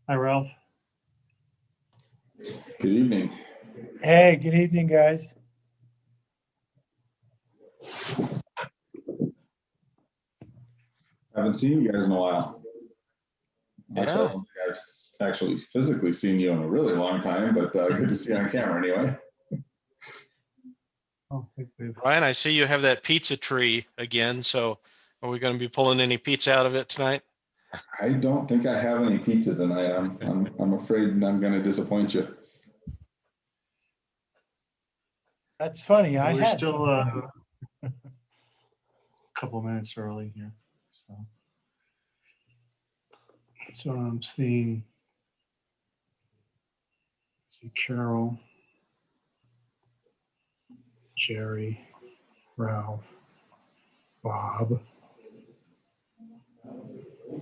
Hi, Ralph. Good evening. Hey, good evening, guys. Haven't seen you guys in a while. Actually, I don't think I've actually physically seen you in a really long time, but good to see you on camera anyway. Oh, Ryan, I see you have that pizza tree again. So are we going to be pulling any pizza out of it tonight? I don't think I have any pizza tonight. I'm afraid I'm going to disappoint you. That's funny. I We're had still something. a couple minutes early here. So I'm seeing, see Carol, Jerry, Ralph, Bob,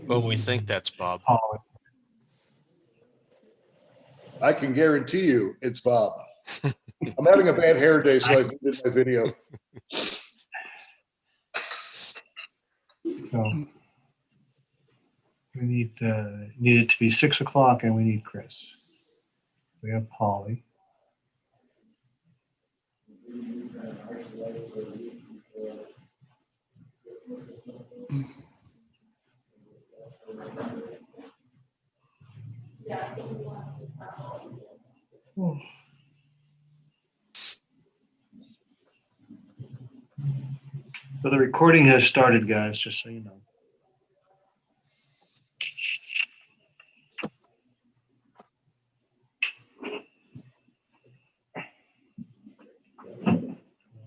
Well, we think that's Bob. Holly. I can guarantee you it's Bob. I'm having a bad hair day, so I did my video. So we need it to be 6 o'clock, and we need Chris. We have Polly. So the recording has started, guys, just so you know.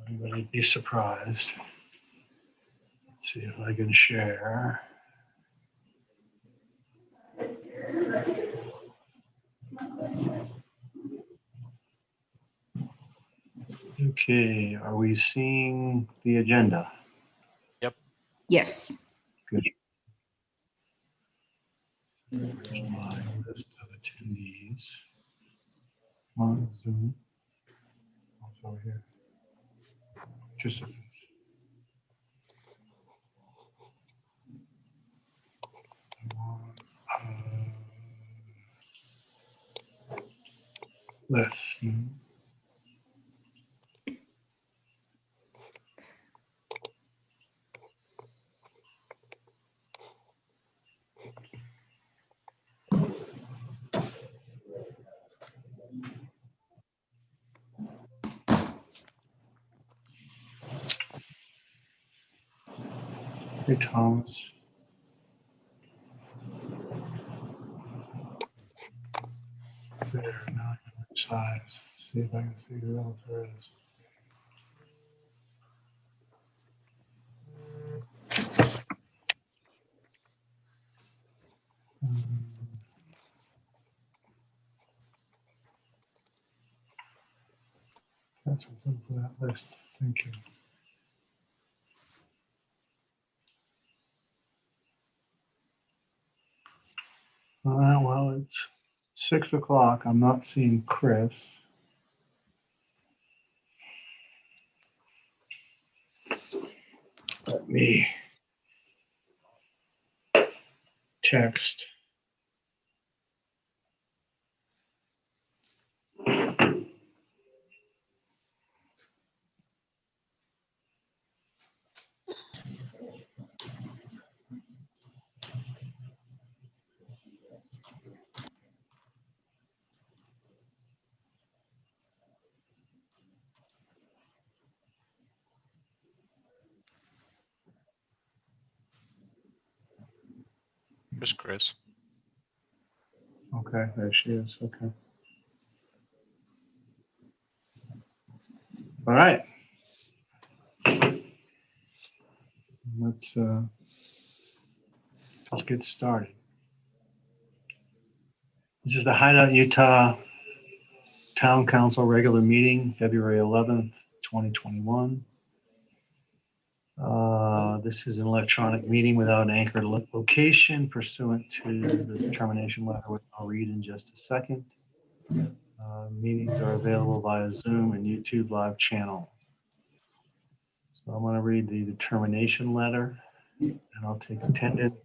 Anybody be surprised. Let's see if I can share. Okay, are we seeing the agenda? Yes. Good. There's my list of attendees on Zoom. Also over here. Participants. List. Hey, Thomas. There, now I can size. Let's see if I can see who else there is. That's what's up for that list. Thank you. Well, it's 6 o'clock. I'm not seeing Chris. Let me text. There's Chris. Okay, there she is. Okay. All right. Let's get started. This is the Hideout Utah Town Council regular meeting, February 11th, 2021. This is an electronic meeting without an anchored location pursuant to the determination letter, which I'll read in just a second. Meetings are available via Zoom and YouTube live channel. So I'm going to read the determination letter, and I'll take attendance,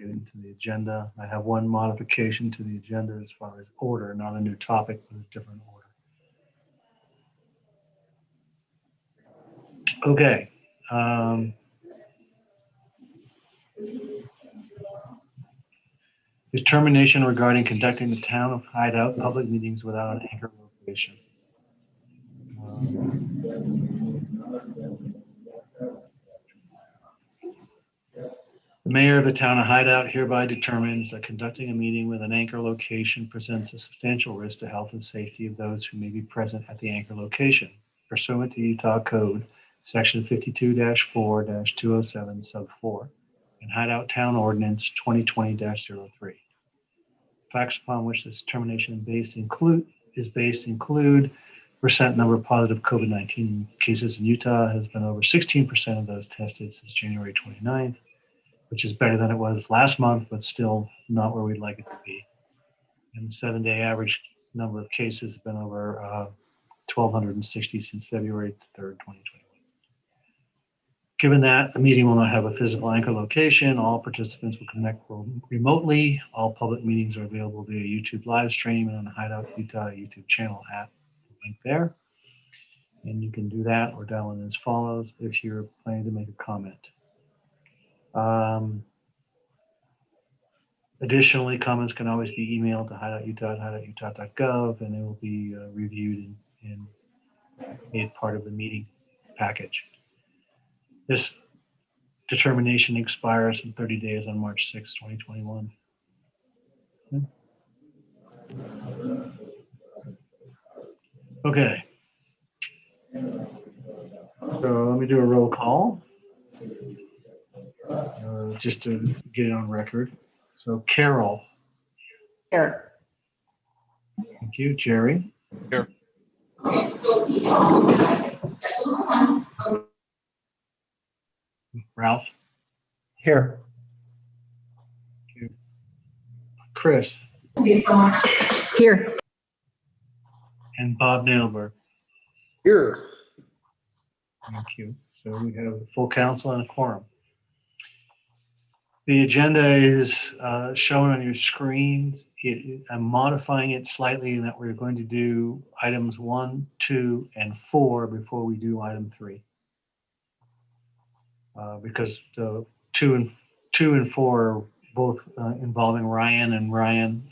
get into the agenda. I have one modification to the agenda as far as order, not a new topic, but a different order. Okay. Determination regarding conducting the town of Hideout public meetings without an anchor location. The mayor of the town of Hideout hereby determines that conducting a meeting with an anchor location presents a substantial risk to health and safety of those who may be present at the anchor location pursuant to Utah Code, Section 52-4-207, Sub 4, and Hideout Town Ordinance 2020-03. Facts upon which this determination is based include percent number of positive COVID-19 cases in Utah has been over 16% of those tested since January 29th, which is better than it was last month, but still not where we'd like it to be. And the 7-day average number of cases has been over 1,260 since February 3rd, 2021. Given that the meeting will not have a physical anchor location, all participants will connect remotely. All public meetings are available via YouTube live stream and on the Hideout Utah YouTube channel at the link there. And you can do that or dial in as follows if you're planning to make a comment. Additionally, comments can always be emailed to hideoututah@hideoututah.gov, and they will be reviewed and made part of the meeting package. This determination expires in 30 days on March 6, 2021. Okay. So let me do a roll call. Just to get it on record. So Carol. Here. Thank you. Jerry. Here. Okay, so each of them gets a schedule once. Ralph. Here. Chris. Okay, someone Here. And Bob Nailberg. Here. Thank you. So we have a full council and a quorum. The agenda is shown on your screens. I'm modifying it slightly in that we're going to do items 1, 2, and 4 before we do item 3. Because the 2 and 4 are both involving Ryan, and Ryan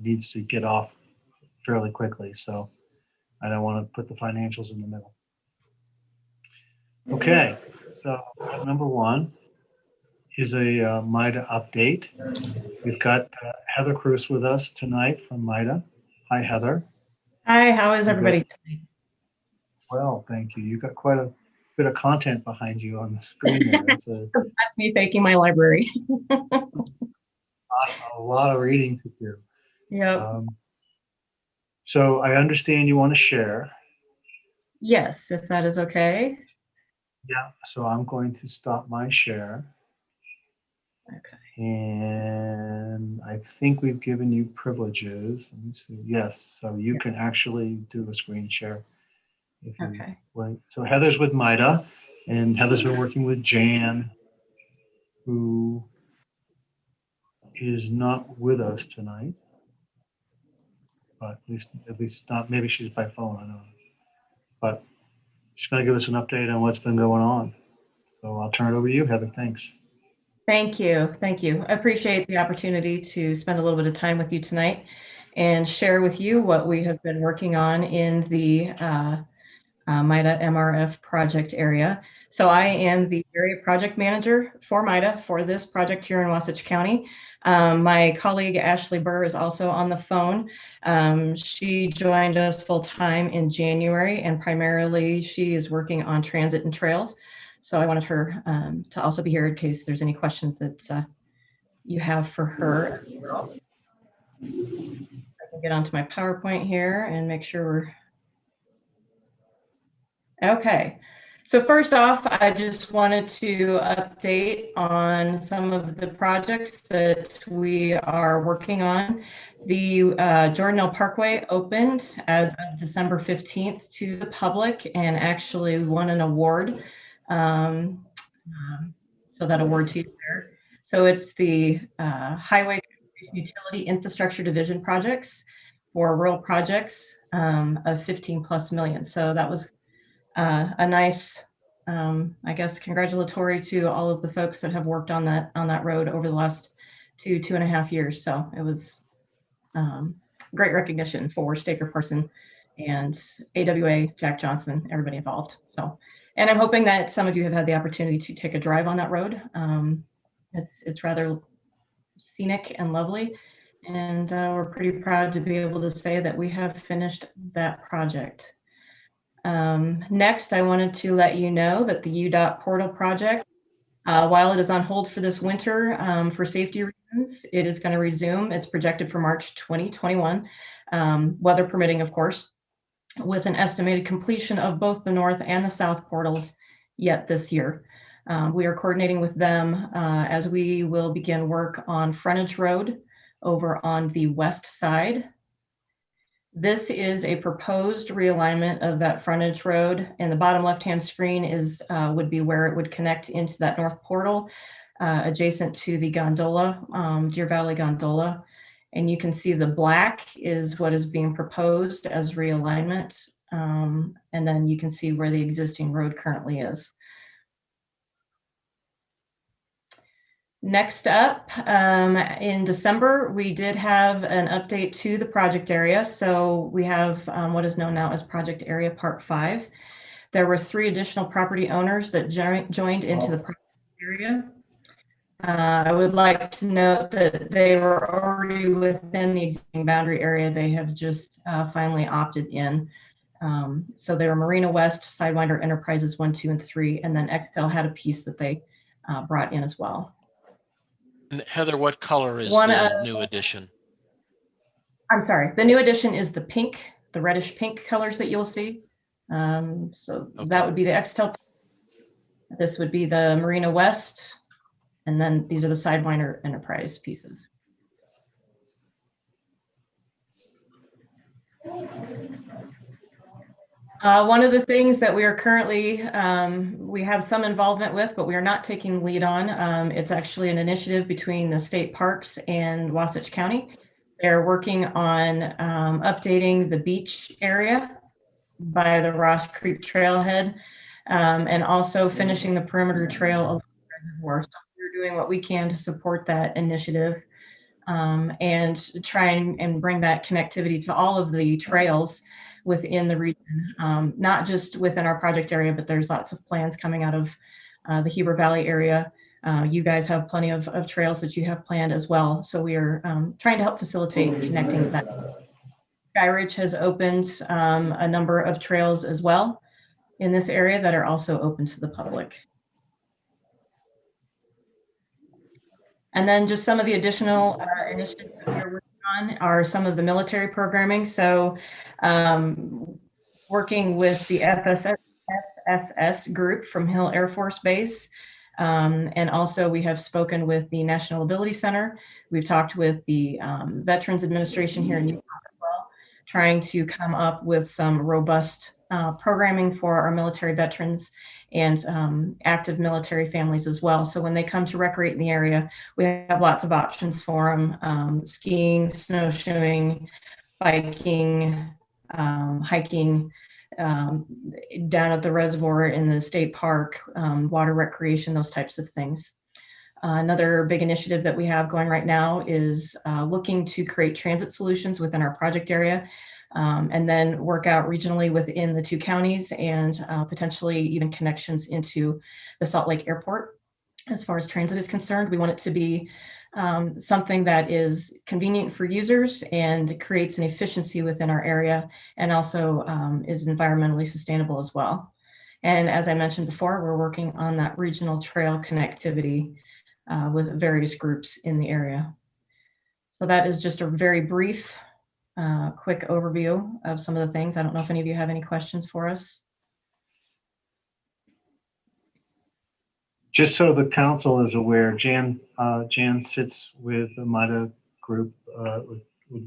needs to get off fairly quickly. So I don't want to put the financials in the middle. Okay, so number 1 is a MIDA update. We've got Heather Cruz with us tonight from MIDA. Hi, Heather. Hi, how is everybody tonight? Well, thank you. You've got quite a bit of content behind you on the screen there. It's That's me faking my library. a lot of reading to do. Yep. So I understand you want to share. Yes, if that is okay. Yeah. So I'm going to stop my share. Okay. And I think we've given you privileges. Let me see. Yes. So you can actually do a screen share. If you Okay. want. So Heather's with MIDA, and Heather's been working with Jan, who is not with us tonight. But at least not, maybe she's by phone, I don't know. But she's going to give us an update on what's been going on. So I'll turn it over to you, Heather. Thanks. Thank you. Thank you. I appreciate the opportunity to spend a little bit of time with you tonight and share with you what we have been working on in the MIDA MRF project area. So I am the area project manager for MIDA for this project here in Wasatch County. My colleague Ashley Burr is also on the phone. She joined us full time in January, and primarily she is working on transit and trails. So I wanted her to also be here in case there's any questions that you have for her. I can get onto my PowerPoint here and make sure we're okay. So first off, I just wanted to update on some of the projects that we are working on. The Jordanelle Parkway opened as of December 15th to the public and actually won an award. So that award to you there. So it's the Highway Utility Infrastructure Division projects for rural projects of 15 plus million. So that was a nice, I guess, congratulatory to all of the folks that have worked on that road over the last 2.5 years. So it was great recognition for Staker Parson and AWA, Jack Johnson, everybody involved. So, and I'm hoping that some of you have had the opportunity to take a drive on that road. It's rather scenic and lovely, and we're pretty proud to be able to say that we have finished that project. Next, I wanted to let you know that the UDOT portal project, while it is on hold for this winter for safety reasons, it is going to resume. It's projected for March 2021, weather permitting, of course, with an estimated completion of both the north and the south portals yet this year. We are coordinating with them as we will begin work on Frontage Road over on the west side. This is a proposed realignment of that frontage road, and the bottom left-hand screen is would be where it would connect into that north portal, adjacent to the gondola, Deer Valley Gondola. And you can see the black is what is being proposed as realignment, and then you can see where the existing road currently is. Next up, in December, we did have an update to the project area. So we have what is known now as Project Area Part 5. There were 3 additional property owners that joined into the project area. I would like to note that they were already within the existing boundary area. They have just finally opted in. So they were Marina West, Sidewinder Enterprises 1, 2, and 3, and then Xtel had a piece that they brought in as well. And Heather, what color is the new addition? I'm sorry, the new addition is the pink, the reddish pink colors that you'll see. So Okay. that would be the Xtel. This would be the Marina West. And then these are the Sidewinder Enterprise pieces. One of the things that we are currently, we have some involvement with, but we are not taking lead on. It's actually an initiative between the state parks and Wasatch County. They're working on updating the beach area by the Ross Creek Trailhead, and also finishing the perimeter trail along the reservoir. So we're doing what we can to support that initiative, and try and bring that connectivity to all of the trails within the region, not just within our project area, but there's lots of plans coming out of the Heber Valley area. You guys have plenty of trails that you have planned as well. So we are trying to help facilitate connecting that. Skyridge has opened a number of trails as well in this area that are also open to the public. And then just some of the additional initiatives that we're working on are some of the military programming. So working with the FSS group from Hill Air Force Base. And also we have spoken with the National Ability Center. We've talked with the Veterans Administration here in Utah as well, trying to come up with some robust programming for our military veterans and active military families as well. So when they come to recreate in the area, we have lots of options for them: skiing, snowshoeing, biking, hiking, down at the reservoir in the state park, water recreation, those types of things. Another big initiative that we have going right now is looking to create transit solutions within our project area, and then work out regionally within the 2 counties and potentially even connections into the Salt Lake Airport. As far as transit is concerned, we want it to be something that is convenient for users and creates an efficiency within our area, and also is environmentally sustainable as well. And as I mentioned before, we're working on that regional trail connectivity with various groups in the area. So that is just a very brief, quick overview of some of the things. I don't know if any of you have any questions for us. Just so the council is aware, Jan sits with the MIDA group with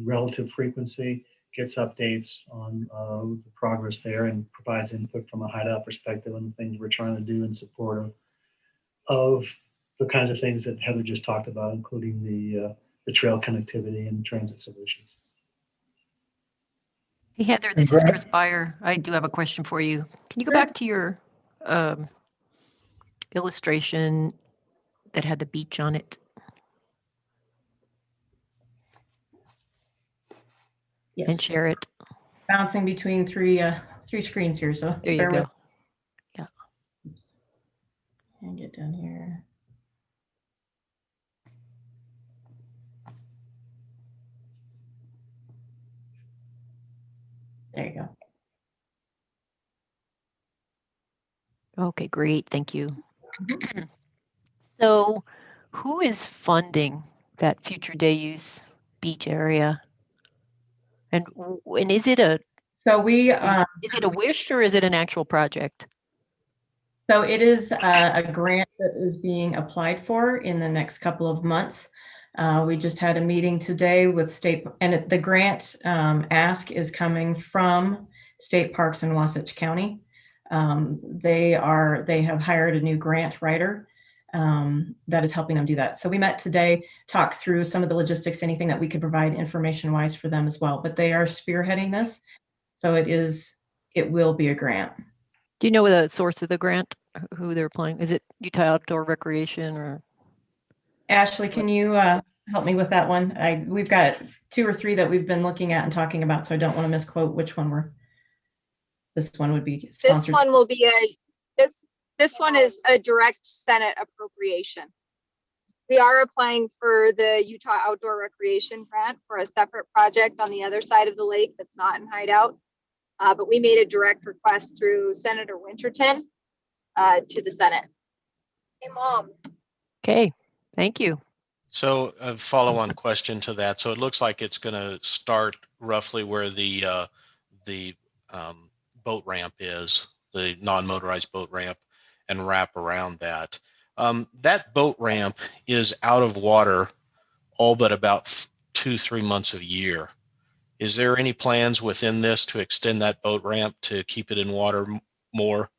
relative frequency, gets updates on the progress there, and provides input from a Hideout perspective on the things we're trying to do in support of the kinds of things that Heather just talked about, including the trail connectivity and transit solutions. Hey Heather, this is Congrats. Chris Beyer. I do have a question for you. Can you go back to your illustration that had the beach on it? And Yes, share it. bouncing between three screens here, so There you bear go. with. And get down here. There you go. Okay, great. Thank you. So who is funding that future day use beach area? And is it a So we is it a wish or is it an actual project? So it is a grant that is being applied for in the next couple of months. We just had a meeting today with state, and the grant ask is coming from State Parks in Wasatch County. They have hired a new grant writer that is helping them do that. So we met today, talked through some of the logistics, anything that we could provide information-wise for them as well. But they are spearheading this, so it will be a grant. Do you know the source of the grant? Who they're applying? Is it Utah Outdoor Recreation or? Ashley, can you help me with that one? We've got 2 or 3 that we've been looking at and talking about, so I don't want to misquote which one this one would be This sponsored. one will be this one is a direct Senate appropriation. We are applying for the Utah Outdoor Recreation Grant for a separate project on the other side of the lake that's not in Hideout. But we made a direct request through Senator Winterton to the Senate. Hey, Mom. Okay, thank you. So a follow-on question to that. So it looks like it's going to start roughly where the boat ramp is, the non-motorized boat ramp, and wrap around that. That boat ramp is out of water all but about 2-3 months of the year. Is there any plans within this to extend that boat ramp to keep it in water more?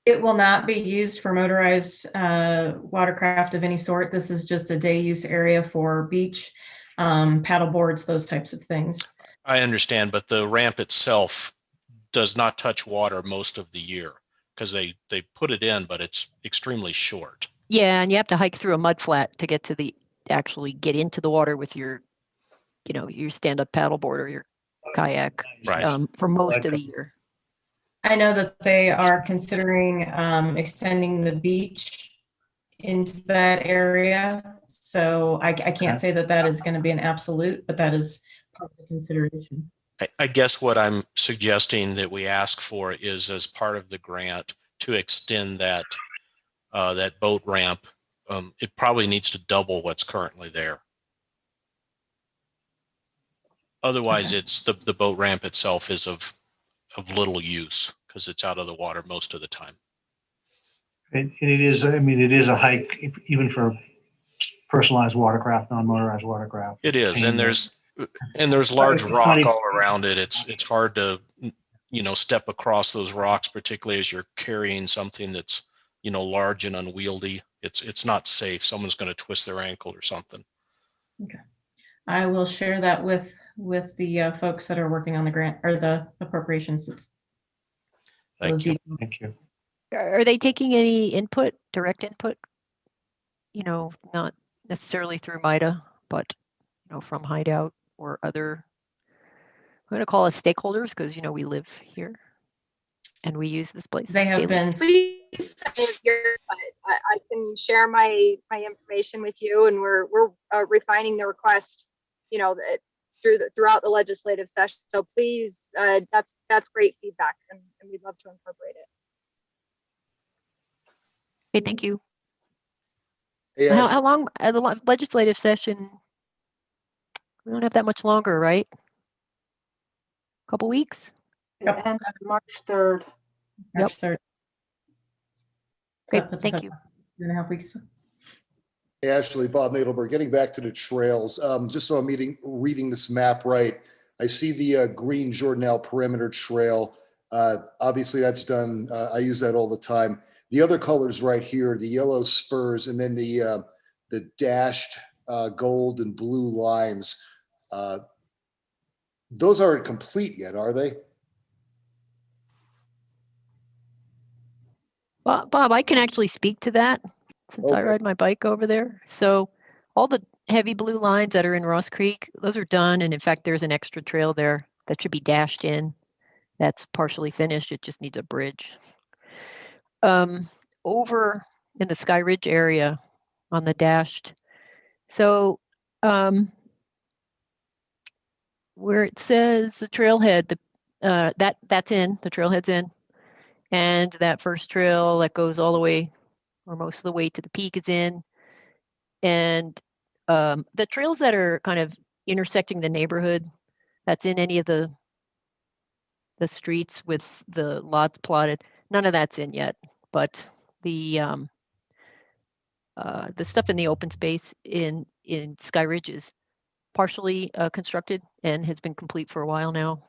It will not be used for motorized watercraft of any sort. This is just a day use area for beach, paddle boards, those types of things. I understand, but the ramp itself does not touch water most of the year because they put it in, but it's extremely short. Yeah, and you have to hike through a mud flat to get to actually get into the water with your stand-up paddleboard or your kayak, Right. for most of the year. I know that they are considering extending the beach into that area. So I can't say that is going to be an absolute, but that is part of the consideration. I guess what I'm suggesting that we ask for is, as part of the grant, to extend that that boat ramp. It probably needs to double what's currently there. Otherwise, Okay. it's the boat ramp itself is of little use because it's out of the water most of the time. And it is, I mean, it is a hike even for personalized watercraft, non-motorized watercraft. It is, and And, there's large it's rock funny. all around it. It's hard to step across those rocks, particularly as you're carrying something that's large and unwieldy. It's not safe. Someone's going to twist their ankle or something. Okay. I will share that with the folks that are working on the grant or the appropriations. Thank you. Thank you. Are they taking any direct input? Not necessarily through MIDA, but from Hideout or other, I'm going to call us stakeholders because we live here and we use this place. They have daily. been. Please send it here, but I can share my information with you, and we're refining the request, throughout the legislative session. So please, that's great feedback, and we'd love to incorporate it. Okay, thank you. Hey, How long the legislative session? We don't have that much longer, right? Couple weeks. It ends on March 3rd. March 3rd. So Okay, that puts us thank at you. 2.5 weeks. Hey, Ashley, Bob Nadelberg, getting back to the trails, just so I'm reading this map right. I see the green Jordanelle perimeter trail. Obviously that's done. I use that all the time. The other colors right here, the yellow spurs, and then the dashed gold and blue lines. Those aren't complete yet, are they? Well, Bob, I can actually speak to that since I Okay. ride my bike over there. So all the heavy blue lines that are in Ross Creek, those are done. And in fact, there's an extra trail there that should be dashed in. That's partially finished. It just needs a bridge. Over in the Skyridge area on the dashed. So where it says the trailhead, that's in, the trailhead's in. And that first trail that goes all the way or most of the way to the peak is in. And the trails that are kind of intersecting the neighborhood, that's in any of the streets with the lots plotted, none of that's in yet. But the stuff in the open space in Skyridge is partially constructed and has been complete for a while now.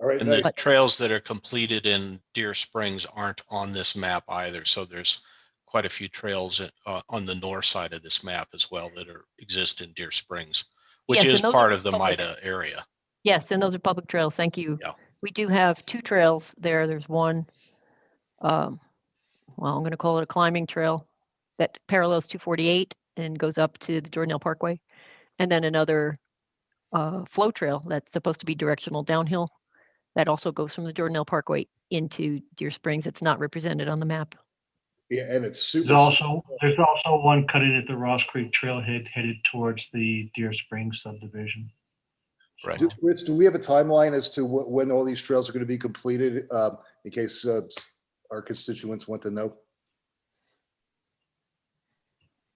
All right, And nice. the trails that are completed in Deer Springs aren't on this map either. So there's quite a few trails on the north side of this map as well that exist in Deer Springs, which Yes, is and those part are of the public. MIDA area. Yes, and those are public trails. Thank you. Yeah. We do have 2 trails there. There's one, well, I'm going to call it a climbing trail that parallels 248 and goes up to the Jordanelle Parkway. And then another flow trail that's supposed to be directional downhill that also goes from the Jordanelle Parkway into Deer Springs. It's not represented on the map. Yeah, and it's super. There's also one cutting at the Ross Creek Trailhead headed towards the Deer Springs subdivision. Right. Rich, do we have a timeline as to when all these trails are going to be completed, in case our constituents want to know?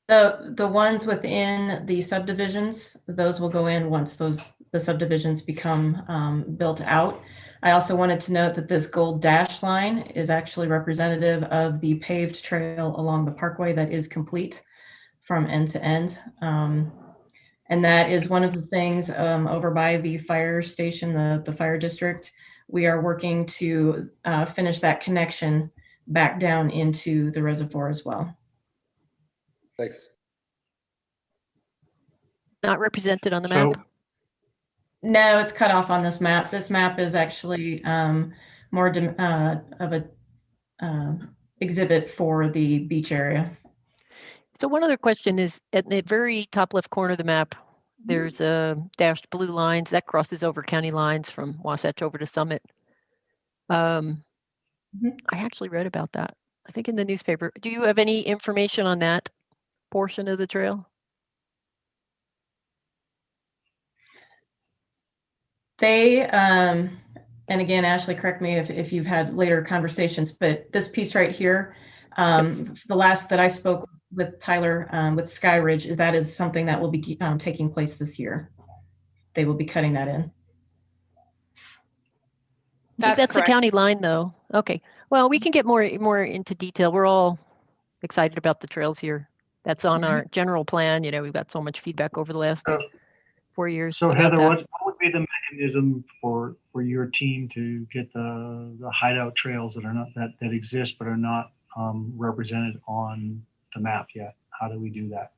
The ones within the subdivisions, those will go in once the subdivisions become built out. I also wanted to note that this gold dash line is actually representative of the paved trail along the parkway that is complete from end to end. And that is one of the things over by the fire station, the fire district. We are working to finish that connection back down into the reservoir as well. Thanks. Not represented on the map. No, it's cut off on this map. This map is actually more of a exhibit for the beach area. So one other question is, at the very top left corner of the map, there's a dashed blue lines that crosses over county lines from Wasatch over to Summit. I actually read about that, I think in the newspaper. Do you have any information on that portion of the trail? They, and again, Ashley, correct me if you've had later conversations, but this piece right here, the last that I spoke with Tyler with Skyridge, is something that will be taking place this year. They will be cutting that in. That's the county line though. Okay. Well, we can get more into detail. We're all excited about the trails here. That's on our general plan. You know, we've got so much feedback over the last 4 years. So Heather, what would be the mechanism for your team to get the hideout trails that are not that exist but are not represented on the map yet? How do we do that?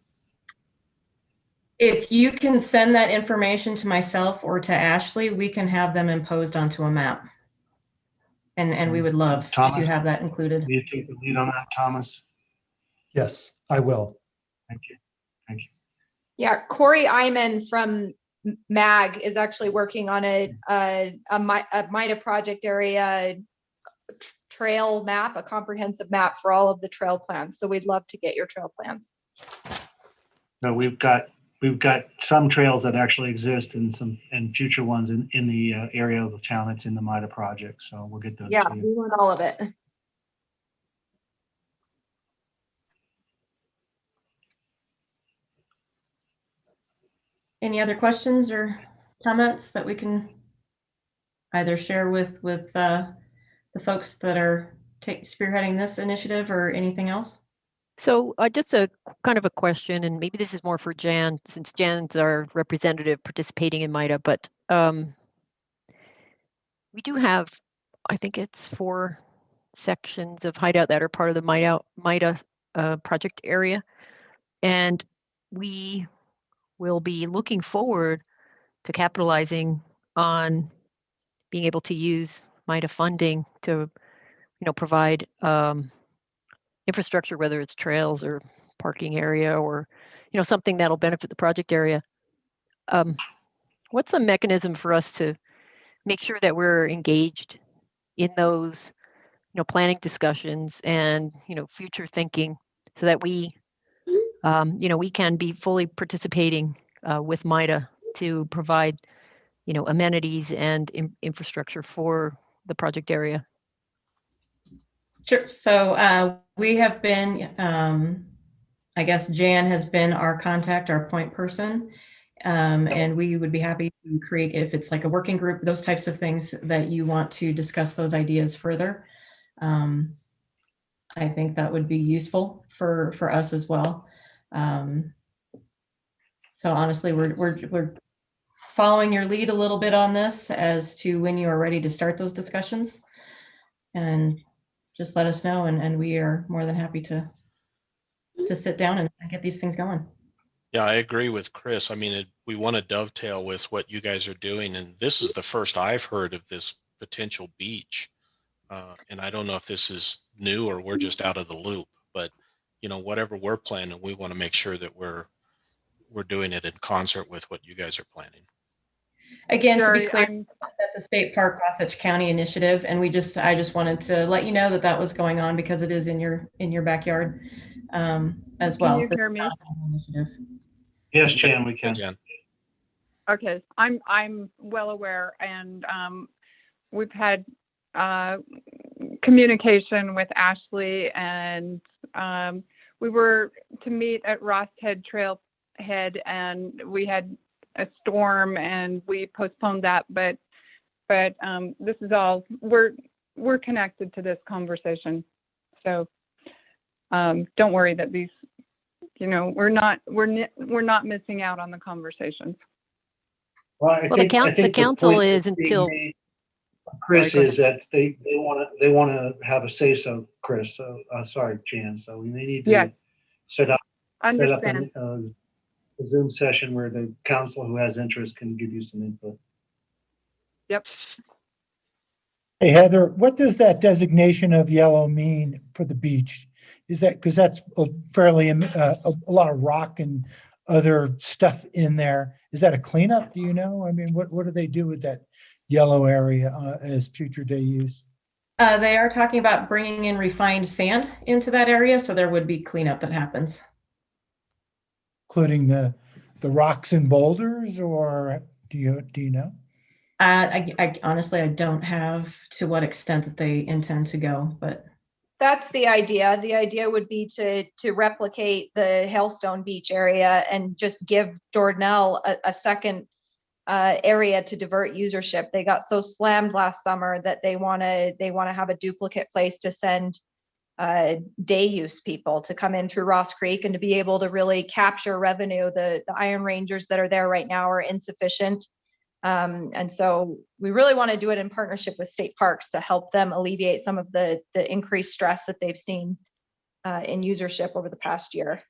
If you can send that information to myself or to Ashley, we can have them imposed onto a map. And we would love to have that included. Will you take the lead on that, Thomas? Yes, I will. Thank you. Thank you. Yeah, Corey Iman from MAG is actually working on a MIDA project area trail map, a comprehensive map for all of the trail plans. So we'd love to get your trail plans. So we've got some trails that actually exist and future ones in the area of the town that's in the MIDA project. So we'll get those. Yeah, to you. we want all of it. Any other questions or comments that we can either share with the folks that are spearheading this initiative or anything else? So just a kind of a question, and maybe this is more for Jan, since Jan's our representative participating in MIDA, but we do have, I think it's 4 sections of Hideout that are part of the MIDA project area. And we will be looking forward to capitalizing on being able to use MIDA funding to, provide infrastructure, whether it's trails or parking area or, something that'll benefit the project area. What's a mechanism for us to make sure that we're engaged in those, planning discussions and, future thinking so that we, we can be fully participating with MIDA to provide, amenities and infrastructure for the project area? Sure. So we have been, I guess Jan has been our contact, our point person. And we would be happy to create, if it's like a working group, those types of things that you want to discuss those ideas further. I think that would be useful for us as well. So honestly, we're following your lead a little bit on this as to when you are ready to start those discussions, and just let us know, and we are more than happy to sit down and get these things going. Yeah, I agree with Chris. I mean, we want to dovetail with what you guys are doing, and this is the first I've heard of this potential beach. And I don't know if this is new or we're just out of the loop, but whatever we're planning, we want to make sure that we're doing it in concert with what you guys are planning. Again, to be clear, that's a state park Wasatch County initiative, and I just wanted to let you know that was going on because it is in your backyard as well. Can you hear me? Yes, Jan, we can. Jan. Okay, I'm well aware, and we've had communication with Ashley, and we were to meet at Ross Head Trailhead, and we had a storm and we postponed that, but this is all, we're connected to this conversation, so don't worry that these, we're not missing out on the conversations. Well, the council is until Chris is that they want to have a say so, Chris. So sorry, Jan. So we may need to set up a Zoom session where the council who has interest can give you some input. Yep. Hey, Heather, what does that designation of yellow mean for the beach? Is that because that's a fairly a lot of rock and other stuff in there? Is that a cleanup? Do you know? I mean, what do they do with that yellow area as future day use? They are talking about bringing in refined sand into that area, so there would be cleanup that happens. Including the rocks and boulders, or do you know? I honestly, I don't have to what extent that they intend to go, but that's the idea. The idea would be to replicate the Hailstone Beach area and just give Jordanelle a second area to divert usership. They got so slammed last summer that they want to have a duplicate place to send day use people to come in through Ross Creek and to be able to really capture revenue. The Iron Rangers that are there right now are insufficient. And so we really want to do it in partnership with state parks to help them alleviate some of the increased stress that they've seen in usership over the past year.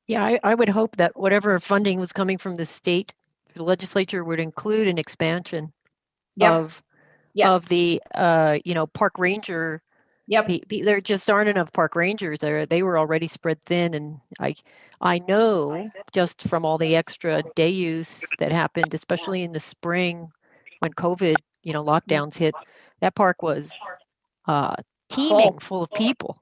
Yeah, I would hope that whatever funding was coming from the state, the legislature would include an expansion of the park ranger. There just aren't enough park rangers there. They were already spread thin, and I know just from all the extra day use that happened, especially in the spring when COVID, lockdowns hit, that park was teeming full of people.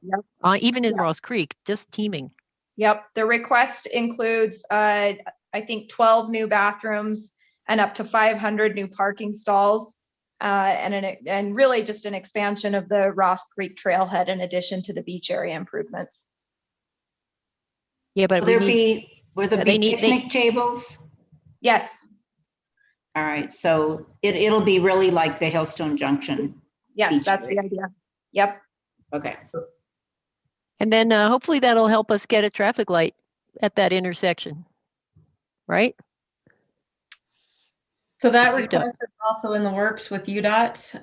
Even in Ross Creek, just teeming. Yep, the request includes I think 12 new bathrooms and up to 500 new parking stalls. And really just an expansion of the Ross Creek trailhead in addition to the beach area improvements. Yeah, but will there be picnic tables? Yes. All right, so it'll be really like the Hailstone Junction. Yes, that's the idea. Yep. Okay. And then hopefully that'll help us get a traffic light at that intersection, right? So that request is also in the works with UDOT.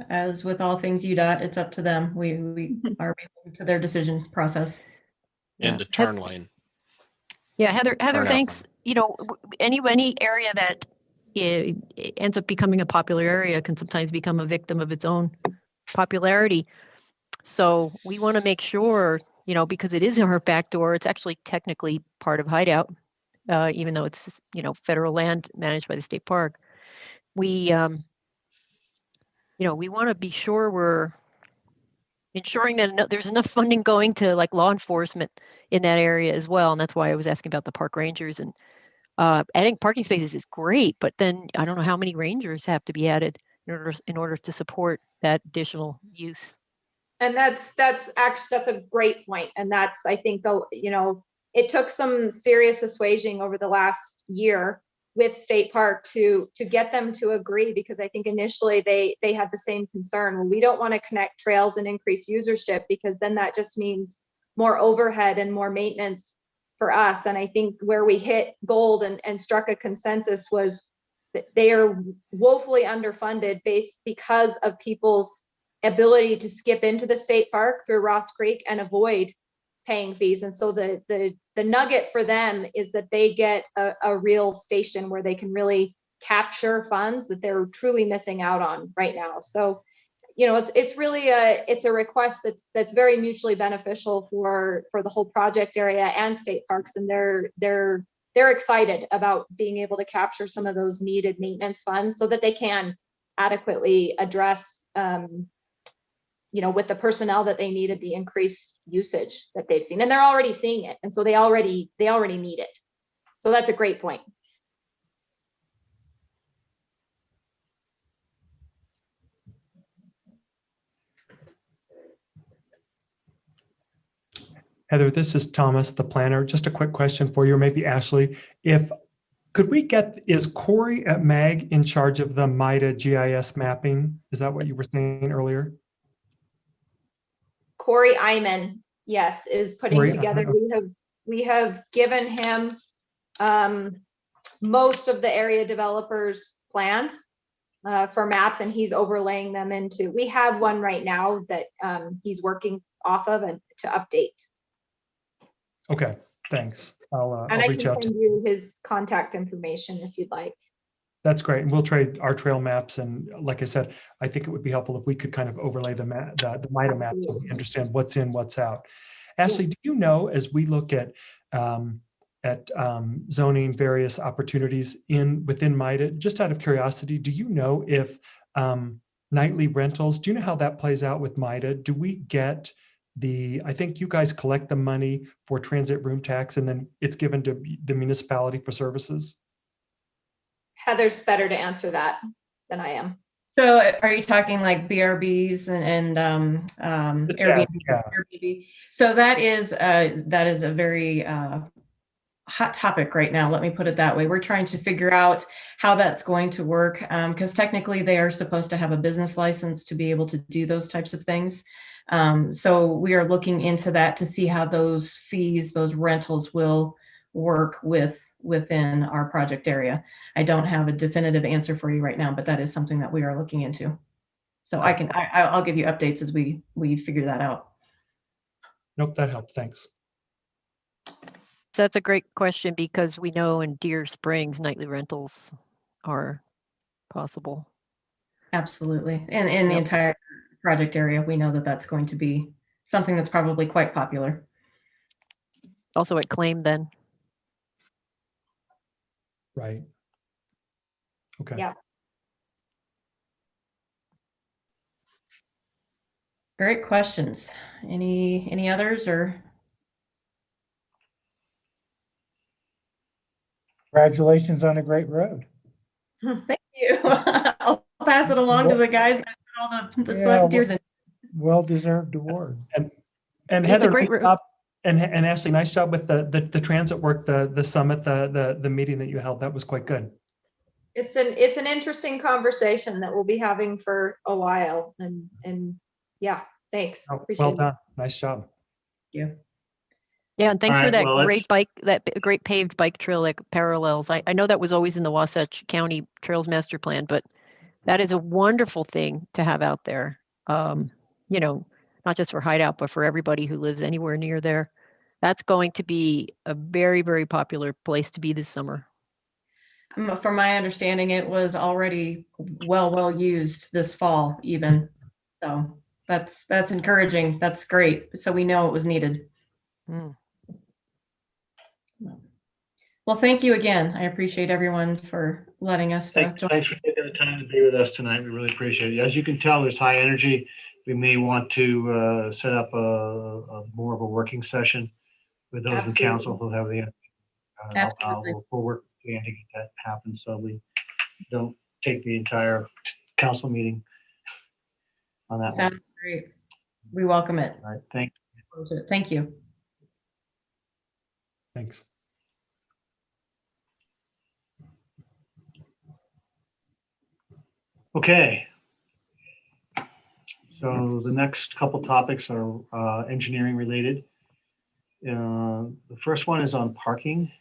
as with all things UDOT, it's up to them. We are to their decision process. In the turn lane. Yeah, Heather, Turnout thanks. You know, any area that ends up becoming a popular area can sometimes become a victim of its own popularity. So we want to make sure, you know, because it is in our back door, it's actually technically part of Hideout, even though it's, you know, federal land managed by the state park. We, you know, we want to be sure we're ensuring that there's enough funding going to like law enforcement in that area as well. And that's why I was asking about the park rangers, and adding parking spaces is great, but then I don't know how many rangers have to be added in order to support that additional use. And that's a great point. And that's, I think, you know, it took some serious assuaging over the last year with State Park to get them to agree, because I think initially they had the same concern. Well, we don't want to connect trails and increase usership, because then that just means more overhead and more maintenance for us. And I think where we hit gold and struck a consensus was that they are woefully underfunded because of people's ability to skip into the state park through Ross Creek and avoid paying fees. And so the nugget for them is that they get a real station where they can really capture funds that they're truly missing out on right now. So, you know, it's really a request that's very mutually beneficial for the whole project area and state parks. And they're excited about being able to capture some of those needed maintenance funds so that they can adequately address, you know, with the personnel that they needed, the increased usage that they've seen. And they're already seeing it. And so they already need it. So that's a great point. Heather, this is Thomas, the planner. Just a quick question for you, or maybe Ashley. Is Corey at MAG in charge of the MIDA GIS mapping? Is that what you were saying earlier? Corey Iman, yes, is putting together. We have given him most of the area developers' plans for maps, and he's overlaying them into. We have one right now that he's working off of and to update. Okay, thanks. I'll And reach out to send you his contact information if you'd like. That's great. And we'll trade our trail maps. And like I said, I think it would be helpful if we could kind of overlay the MIDA map so we understand what's in, what's out. Ashley, do you know, as we look at zoning various opportunities within MIDA, just out of curiosity, do you know if nightly rentals, do you know how that plays out with MIDA? Do we get I think you guys collect the money for transit room tax and then it's given to the municipality for services? Heather's better to answer that than I am. So are you talking like BRBs and Airbnb? Yeah. Airbnb? So that is a very hot topic right now. Let me put it that way. We're trying to figure out how that's going to work, because technically they are supposed to have a business license to be able to do those types of things. So we are looking into that to see how those fees, those rentals will work within our project area. I don't have a definitive answer for you right now, but that is something that we are looking into. So I'll give you updates as we figure that out. Nope, that helped. Thanks. So that's a great question, because we know in Deer Springs, nightly rentals are possible. Absolutely. And in the entire project area, we know that that's going to be something that's probably quite popular. Also at Claim then. Right. Okay. Yeah. Great questions. Any others or? Congratulations on a great road. Thank you. I'll pass it along to the guys that put all the sweat and tears in. Well-deserved award. And Heather, nice job, and Ashley, nice job with the transit work, the summit, the meeting that you held. That was quite good. It's an interesting conversation that we'll be having for a while, and yeah, thanks. Well done. Nice job. Thank you. Yeah, and thanks for that great paved bike trail like parallels. I know that was always in the Wasatch County Trails Master Plan, but that is a wonderful thing to have out there. You know, not just for Hideout, but for everybody who lives anywhere near there. That's going to be a very, very popular place to be this summer. From my understanding, it was already well used this fall even. So that's encouraging. That's great. So we know it was needed. Mm. Well, thank you again. I appreciate everyone for letting us join. Thanks for taking the time to be with us tonight. We really appreciate it. As you can tell, there's high energy. We may want to set up a more of a working session with those in council who have the energy. We'll work with Dan to get that happen so we don't take the entire council meeting on that Sounds one. great. We welcome it. All right, thank you. Thank you. Thanks. Okay. So the next couple topics are engineering related. The first one is on parking.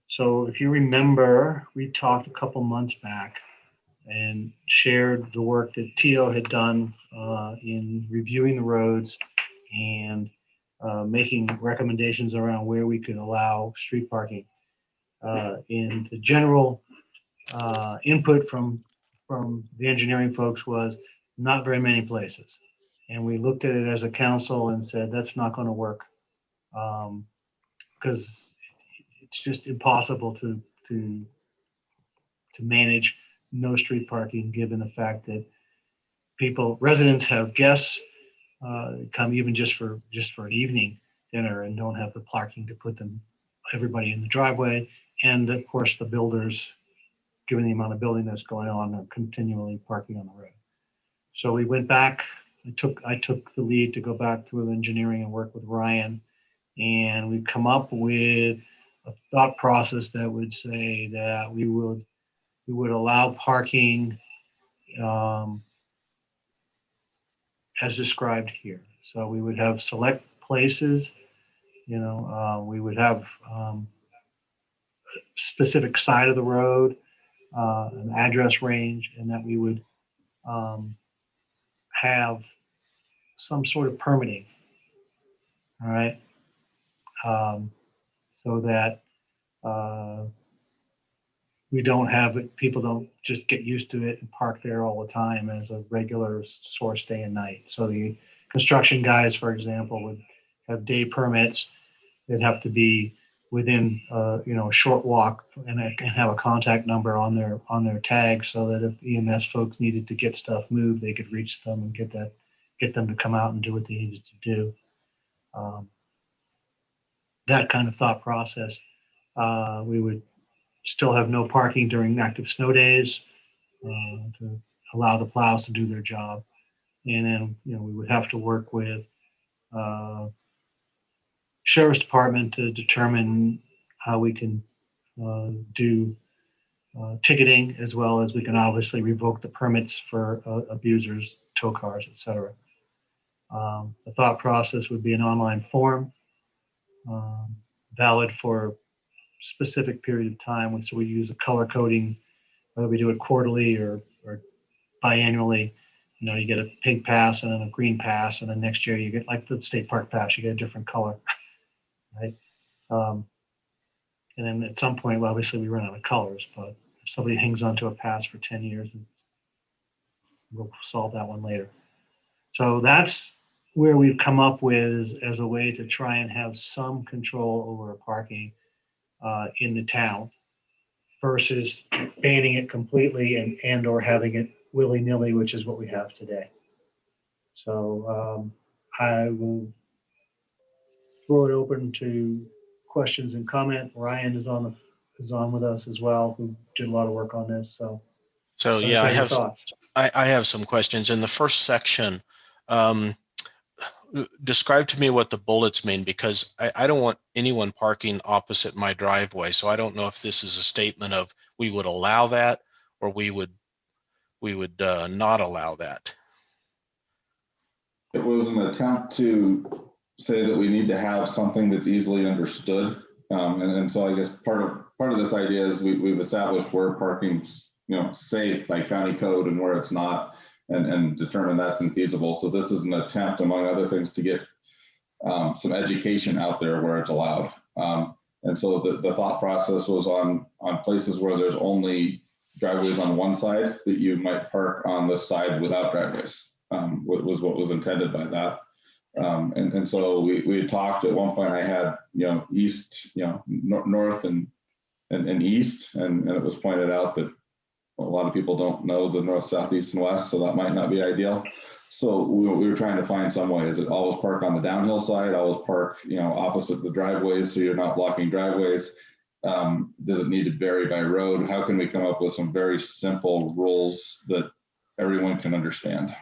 So if you remember, we talked a couple months back and shared the work that Tio had done in reviewing the roads and making recommendations around where we could allow street parking. And the general input from the engineering folks was not very many places. And we looked at it as a council and said, that's not going to work because it's just impossible to manage no street parking, given the fact that residents have guests come even just for an evening dinner and don't have the parking to put everybody in the driveway. And of course, the builders, given the amount of building that's going on, are continually parking on the road. So we went back. I took the lead to go back to engineering and work with Ryan, and we've come up with a thought process that would say that we would allow parking as described here. So we would have select places, we would have a specific side of the road, an address range, and that we would have some sort of permitting, all right? So that we don't have it, people don't just get used to it and park there all the time as a regular source day and night. So the construction guys, for example, would have day permits. They'd have to be within a short walk and have a contact number on their tag, so that if EMS folks needed to get stuff moved, they could reach them and get them to come out and do what they needed to do. That kind of thought process. We would still have no parking during active snow days to allow the plows to do their job. And then, we would have to work with Sheriff's Department to determine how we can do ticketing, as well as we can obviously revoke the permits for abusers, tow cars, etc. The thought process would be an online form, valid for specific period of time. So we use a color coding, whether we do it quarterly or biannually. You get a pink pass and then a green pass, and then next year you get, like the state park pass, you get a different color, right? And then at some point, well, obviously we run out of colors, but if somebody hangs on to a pass for 10 years, we'll solve that one later. So that's where we've come up with as a way to try and have some control over parking in the town, versus banning it completely and or having it willy-nilly, which is what we have today. So I will throw it open to questions and comment. Ryan is on with us as well, who did a lot of work on this. So yeah, I have some questions. In the first section, describe to me what the bullets mean, because I don't want anyone parking opposite my driveway. So I don't know if this is a statement of we would allow that, or we would not allow that. It was an attempt to say that we need to have something that's easily understood. And so I guess part of this idea is we've established where parking's safe by county code and where it's not, and determine that's infeasible. So this is an attempt, among other things, to get some education out there where it's allowed. And so the thought process was on places where there's only driveways on one side, that you might park on this side without driveways, was what was intended by that. And so we had talked at one point. I had east, north and east, and it was pointed out that a lot of people don't know the north, south, east, and west, so that might not be ideal. So we were trying to find some way. Is it always park on the downhill side? Always park, opposite the driveways, so you're not blocking driveways? Does it need to vary by road? How can we come up with some very simple rules that everyone can understand?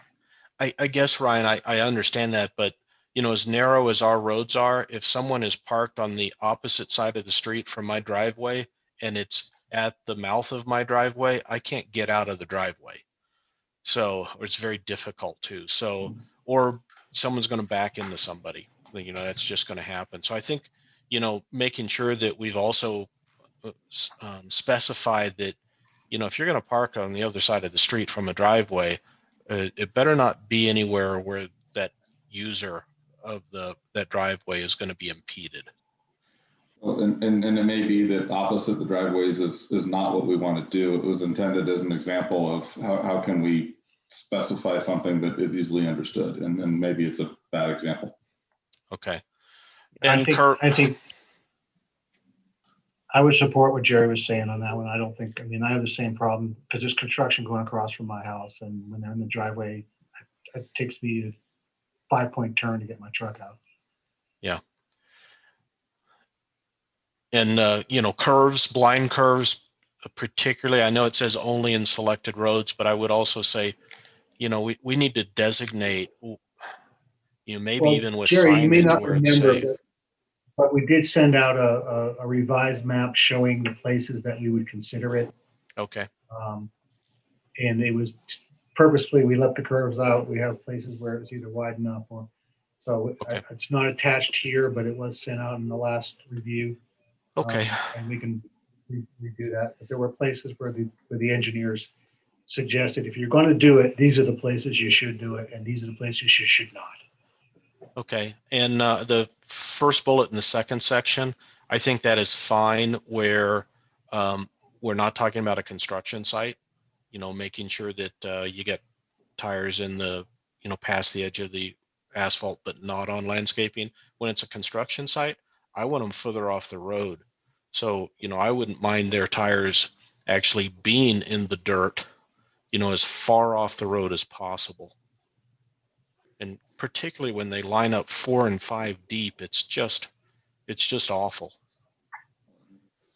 I guess, Ryan, I understand that, but as narrow as our roads are, if someone is parked on the opposite side of the street from my driveway and it's at the mouth of my driveway, I can't get out of the driveway. So it's very difficult to. So, or someone's going to back into somebody, that's just going to happen. So I think, making sure that we've also specified that, if you're going to park on the other side of the street from a driveway, it better not be anywhere where that user of that driveway is going to be impeded. Well, and it may be that opposite the driveways is not what we want to do. It was intended as an example of how can we specify something that is easily understood, and maybe it's a bad example. Okay. And I think I would support what Jerry was saying on that one. I have the same problem because there's construction going across from my house, and when they're in the driveway, it takes me a 5-point turn to get my truck out. Yeah. And, curves, blind curves, particularly, I know it says only in selected roads, but I would also say, we need to designate, maybe even with Jerry, you may signage not where it's remember, safe. but we did send out a revised map showing the places that we would consider it. Okay. And it was purposefully, we left the curves out. We have places where it's either wide enough or, so Okay. it's not attached here, but it was sent out in the last review. Okay. And we can redo that. But there were places where the engineers suggested, if you're going to do it, these are the places you should do it, and these are the places you should not. Okay. And the first bullet in the second section, I think that is fine where we're not talking about a construction site, making sure that you get tires in the, past the edge of the asphalt, but not on landscaping. When it's a construction site, I want them further off the road. So, I wouldn't mind their tires actually being in the dirt, as far off the road as possible. And particularly when they line up 4 and 5 deep, it's just awful.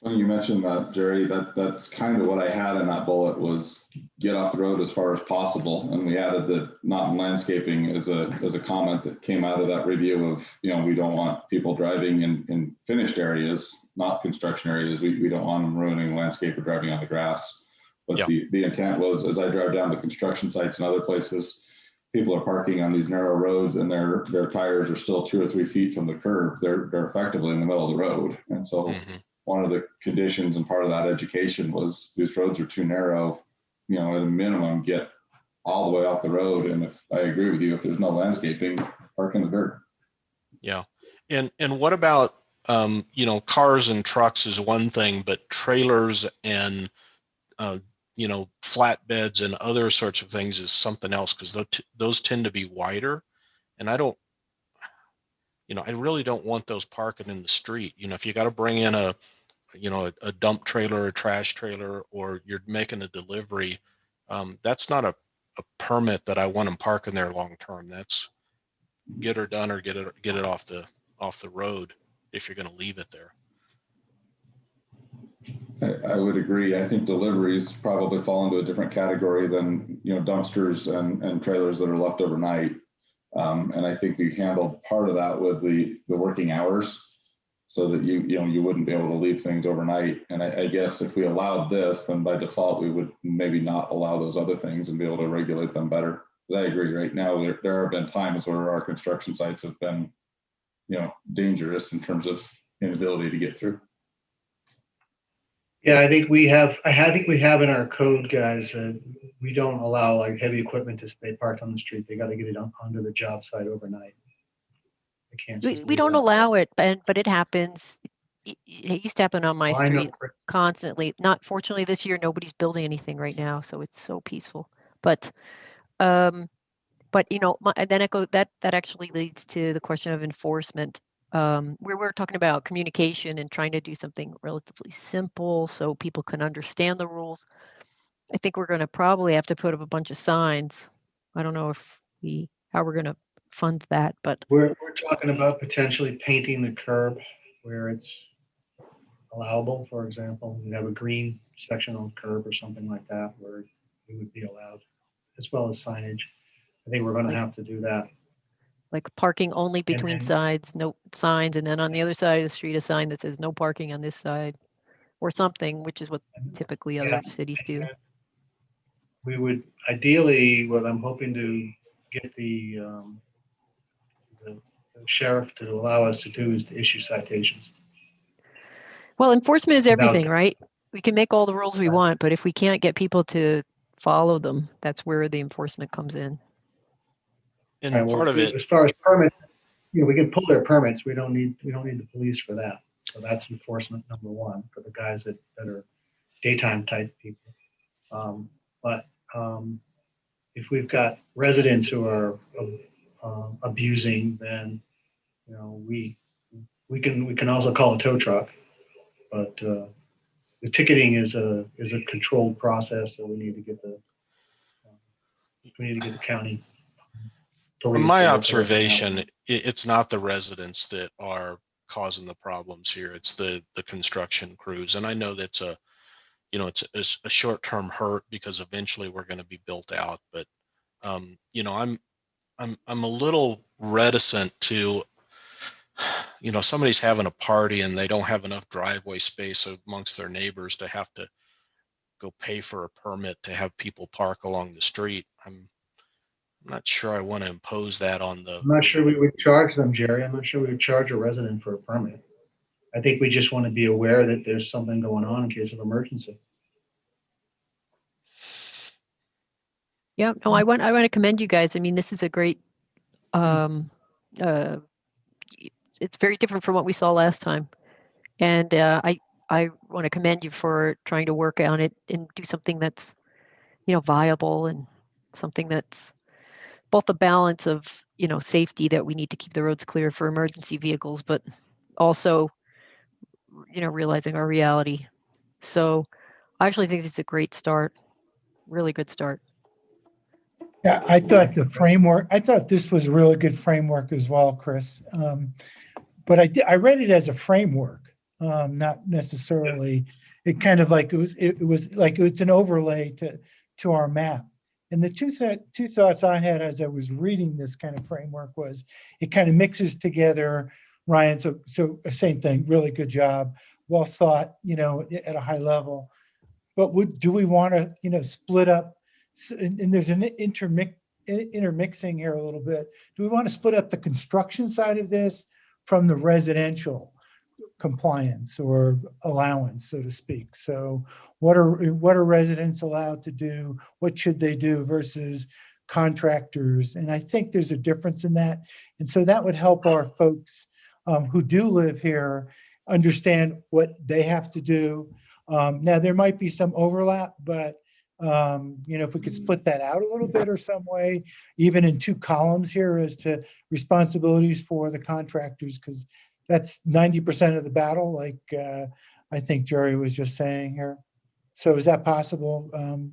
When you mentioned that, Jerry, that's kind of what I had in that bullet, was get off the road as far as possible. And we added that not in landscaping as a comment that came out of that review of, we don't want people driving in finished areas, not construction areas. We don't want them ruining landscape or driving on the grass. But Yeah. the intent was, as I drive down the construction sites and other places, people are parking on these narrow roads and their tires are still 2 or 3 feet from the curb. They're effectively in the middle of the road. And so one of the conditions and part of that education was these roads are too narrow, at a minimum, get all the way off the road. And if I agree with you, if there's no landscaping, park in the dirt. Yeah. And what about, cars and trucks is one thing, but trailers and, flatbeds and other sorts of things is something else, because those tend to be wider. And I really don't want those parking in the street. If you got to bring in a dump trailer, a trash trailer, or you're making a delivery, that's not a permit that I want them parking there long term. That's get her done or get it off the road if you're going to leave it there. I would agree. I think deliveries probably fall into a different category than, dumpsters and trailers that are left overnight. And I think we handled part of that with the working hours, so that you wouldn't be able to leave things overnight. And I guess if we allowed this, then by default we would maybe not allow those other things and be able to regulate them better. But I agree. Right now there have been times where our construction sites have been, dangerous in terms of inability to get through. Yeah, I think we have in our code, guys, we don't allow like heavy equipment to stay parked on the street. They got to get it onto the job site overnight. They can't just We leave don't it out. allow it, but it happens. It used to happen on my Oh, I know. street constantly. Not fortunately this year, nobody's building anything right now, so it's so peaceful. But you know, then that actually leads to the question of enforcement. Where we're talking about communication and trying to do something relatively simple so people can understand the rules. I think we're going to probably have to put up a bunch of signs. I don't know how we're going to fund that, but We're talking about potentially painting the curb where it's allowable. For example, you have a green section on the curb or something like that where it would be allowed, as well as signage. I think we're going to have to do that. like parking only between then- sides, no signs, and then on the other side of the street, a sign that says no parking on this side or something, which is what typically other cities do. We would ideally, what I'm hoping to get the sheriff to allow us to do is to issue citations. Well, enforcement is Without- everything, right? We can make all the rules we want, but if we can't get people to follow them, that's where the enforcement comes in. And Right, well, part of it, as far as permits, you know, we can pull their permits. We don't need the police for that. So that's enforcement number one for the guys that are daytime type people. But if we've got residents who are abusing, then you know we can also call a tow truck. But the ticketing is a controlled process, so we need to get the county. from police my to work with us on that. observation, it's not the residents that are causing the problems here. It's the construction crews. And I know that's it's a short-term hurt because eventually we're going to be built out. But, I'm a little reticent to, somebody's having a party and they don't have enough driveway space amongst their neighbors to have to go pay for a permit to have people park along the street. I'm not sure I want to impose that on the. I'm not sure we would charge them, Jerry. I'm not sure we would charge a resident for a permit. I think we just want to be aware that there's something going on in case of emergency. Yeah, no, I want to commend you guys. I mean, this is a great, it's very different from what we saw last time. And I want to commend you for trying to work on it and do something that's, viable and something that's both a balance of, safety that we need to keep the roads clear for emergency vehicles, but also, realizing our reality. So I actually think it's a great start, really good start. Yeah, I thought this was a really good framework as well, Chris. But I read it as a framework, not necessarily, it kind of like it was like it was an overlay to our map. And the two thoughts I had as I was reading this kind of framework was it kind of mixes together, Ryan. So same thing, really good job, well thought, at a high level. But do we want to, split up? And there's an intermixing here a little bit. Do we want to split up the construction side of this from the residential compliance or allowance, so to speak? So what are residents allowed to do? What should they do versus contractors? And I think there's a difference in that. And so that would help our folks who do live here understand what they have to do. Now there might be some overlap, but if we could split that out a little bit or some way, even in 2 columns here as to responsibilities for the contractors, because that's 90% of the battle, like I think Jerry was just saying here. So is that possible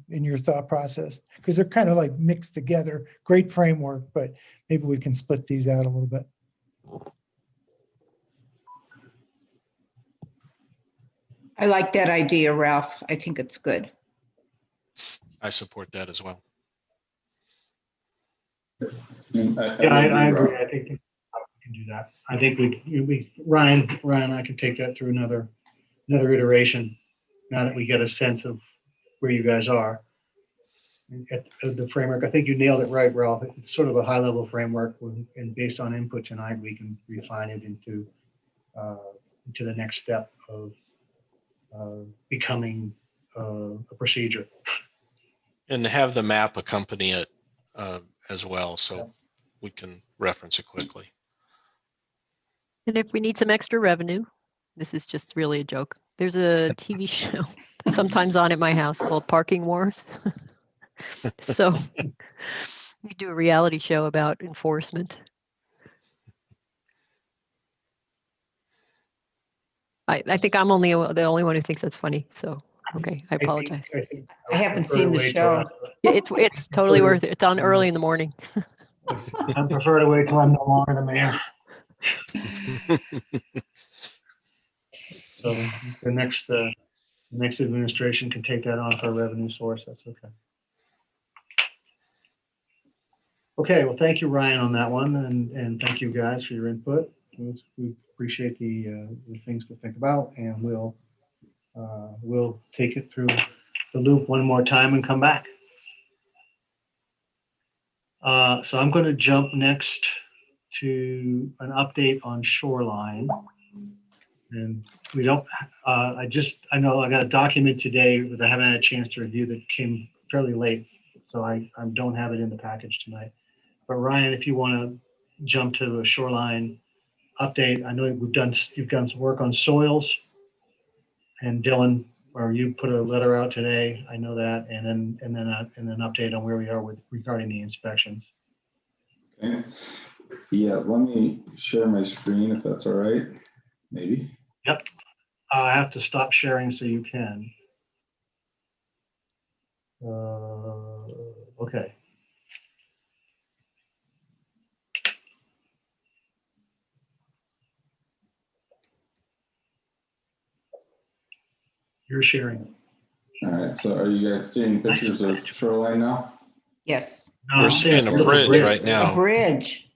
in your thought process? Because they're kind of like mixed together, great framework, but maybe we can split these out a little bit. I like that idea, Ralph. I think it's good. I support that as well. I agree. I think we can do that. I think Ryan and I can take that through another iteration now that we get a sense of where you guys are. At the framework, I think you nailed it right, Ralph. It's sort of a high-level framework, and based on input tonight, we can refine it into the next step of becoming a procedure. And have the map accompany it as well, so we can reference it quickly. And if we need some extra revenue, this is just really a joke. There's a TV show sometimes on at my house called Parking Wars. So we do a reality show about enforcement. I think I'm the only one who thinks that's funny. So, okay, I apologize. I haven't seen the show. It's totally worth it. It's on early in the morning. I prefer to wait till I'm no longer the mayor. So the next administration can take that on for a revenue source. That's okay. Okay, well, thank you, Ryan, on that one, and thank you guys for your input. We appreciate the things to think about, and we'll take it through the loop one more time and come back. So I'm going to jump next to an update on Shoreline. And we don't, I know I got a document today that I haven't had a chance to review that came fairly late. So I don't have it in the package tonight. But Ryan, if you want to jump to a Shoreline update, I know you've done some work on soils. And Dylan, or you put a letter out today, I know that, and then an update on where we are regarding the inspections. Okay. Yeah, let me share my screen if that's all right. Maybe. Yep. I have to stop sharing so you can. Okay. You're sharing. All right. So are you guys seeing pictures of Shoreline now? Yes. We're seeing a bridge right now. A bridge.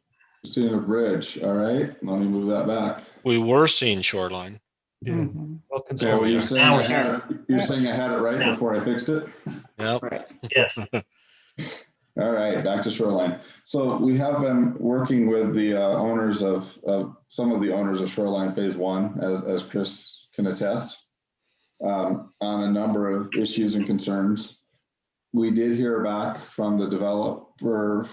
We're seeing a bridge. All right. Let me move that back. We were seeing Shoreline. Mm-hmm. Well, So you're saying I had it right before I fixed it? Yep. Right. Yes. All right, back to Shoreline. So we have been working with the owners of some of the owners of Shoreline Phase 1, as Chris can attest, on a number of issues and concerns. We did hear back from the developer.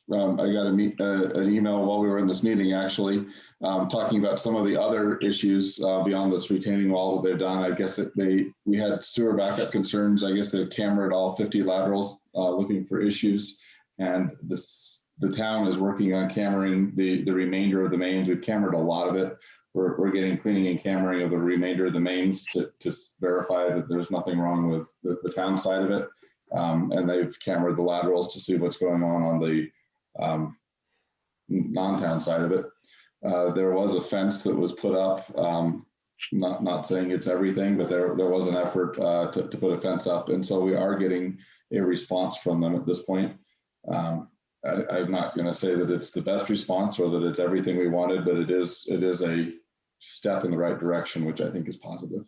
I got an email while we were in this meeting, actually, talking about some of the other issues beyond this retaining wall that they've done. I guess that we had sewer backup concerns. I guess they've cambered all 50 laterals looking for issues, and the town is working on cammering the remainder of the mains. We've cambered a lot of it. We're getting cleaning and cammering of the remainder of the mains to verify that there's nothing wrong with the town side of it. And they've cambered the laterals to see what's going on the non-town side of it. There was a fence that was put up, not saying it's everything, but there was an effort to put a fence up. And so we are getting a response from them at this point. I'm not going to say that it's the best response or that it's everything we wanted, but it is a step in the right direction, which I think is positive.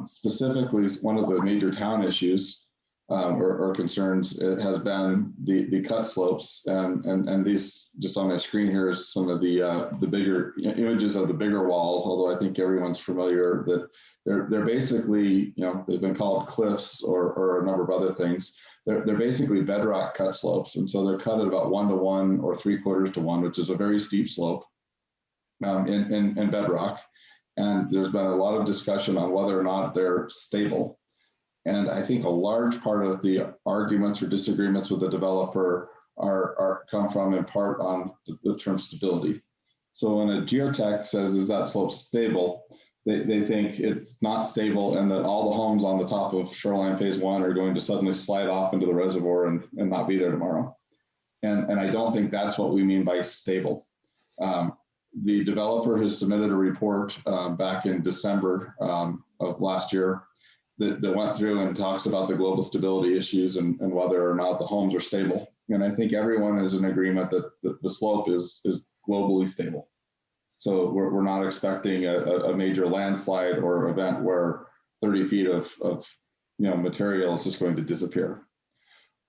Specifically, one of the major town issues or concerns has been the cut slopes, and these just on my screen here is some of the bigger images of the bigger walls. Although I think everyone's familiar that they're basically, they've been called cliffs or a number of other things. They're basically bedrock cut slopes, and so they're cut at about 1-to-1 or 3/4 to 1, which is a very steep slope in bedrock. And there's been a lot of discussion on whether or not they're stable. And I think a large part of the arguments or disagreements with the developer are come from in part on the term stability. So when a geotech says, is that slope stable? They think it's not stable and that all the homes on the top of Shoreline Phase 1 are going to suddenly slide off into the reservoir and not be there tomorrow. And I don't think that's what we mean by stable. The developer has submitted a report back in December of last year that went through and talks about the global stability issues and whether or not the homes are stable. And I think everyone is in agreement that the slope is globally stable. So we're not expecting a major landslide or event where 30 feet of material is just going to disappear.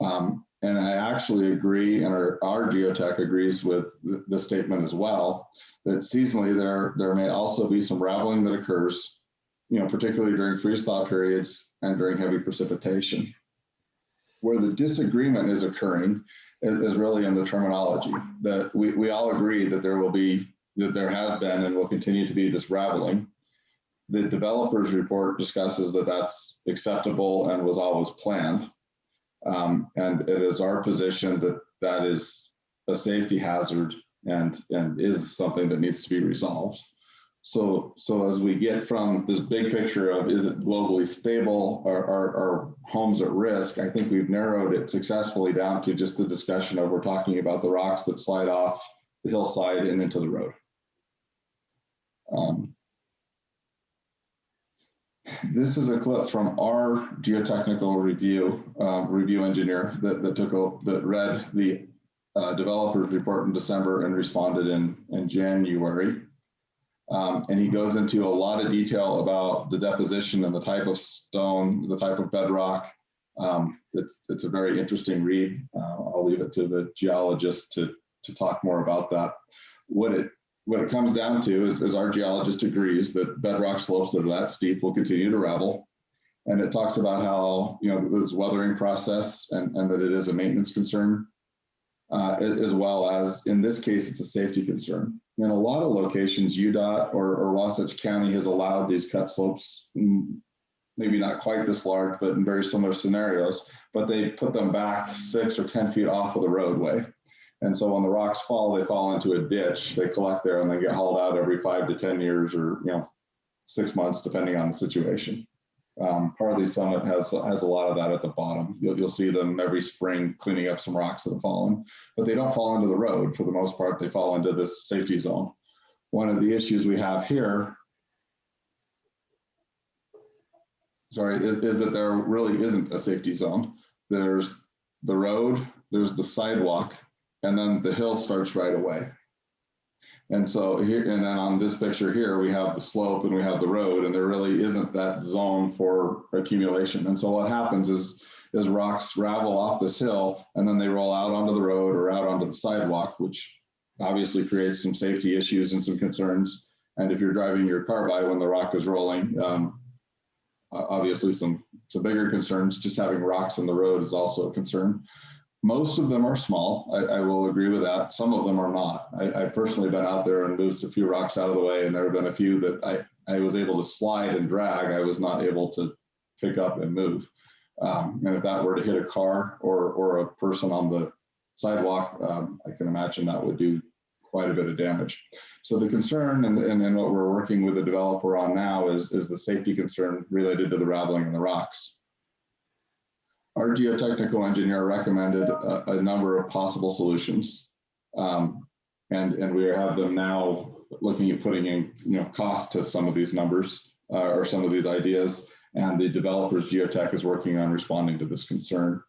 And I actually agree, and our geotech agrees with the statement as well, that seasonally there may also be some raveling that occurs particularly during freeze-thaw periods and during heavy precipitation. Where the disagreement is occurring is really in the terminology, that we all agree that there has been and will continue to be this raveling. The developer's report discusses that that's acceptable and was always planned. And it is our position that that is a safety hazard and is something that needs to be resolved. So as we get from this big picture of is it globally stable, are homes at risk, I think we've narrowed it successfully down to just the discussion of we're talking about the rocks that slide off the hillside and into the road. This is a clip from our geotechnical review engineer that read the developer's report in December and responded in January. And he goes into a lot of detail about the deposition and the type of stone, the type of bedrock. It's a very interesting read. I'll leave it to the geologist to talk more about that. What it comes down to is our geologist agrees that bedrock slopes that are that steep will continue to ravel. And it talks about how, this weathering process and that it is a maintenance concern, as well as, in this case, it's a safety concern. In a lot of locations, UDOT or Wasatch County has allowed these cut slopes, maybe not quite this large, but in very similar scenarios, but they put them back 6 or 10 feet off of the roadway. And so when the rocks fall, they fall into a ditch, they collect there and they get hauled out every 5 to 10 years or 6 months, depending on the situation. Harley Summit has a lot of that at the bottom. You'll see them every spring cleaning up some rocks that have fallen, but they don't fall into the road for the most part. They fall into this safety zone. One of the issues we have here, is that there really isn't a safety zone. There's the road, there's the sidewalk, and then the hill starts right away. And so here, and then on this picture here, we have the slope and we have the road, and there really isn't that zone for accumulation. And so what happens is rocks ravel off this hill and then they roll out onto the road or out onto the sidewalk, which obviously creates some safety issues and some concerns. And if you're driving your car by when the rock is rolling, obviously some bigger concerns. Just having rocks on the road is also a concern. Most of them are small. I will agree with that. Some of them are not. I've personally been out there and moved a few rocks out of the way, and there have been a few that I was able to slide and drag. I was not able to pick up and move. And if that were to hit a car or a person on the sidewalk, I can imagine that would do quite a bit of damage. So the concern and what we're working with the developer on now is the safety concern related to the raveling in the rocks. Our geotechnical engineer recommended a number of possible solutions, and we have them now looking at putting in cost to some of these numbers or some of these ideas, and the developer's geotech is working on responding to this concern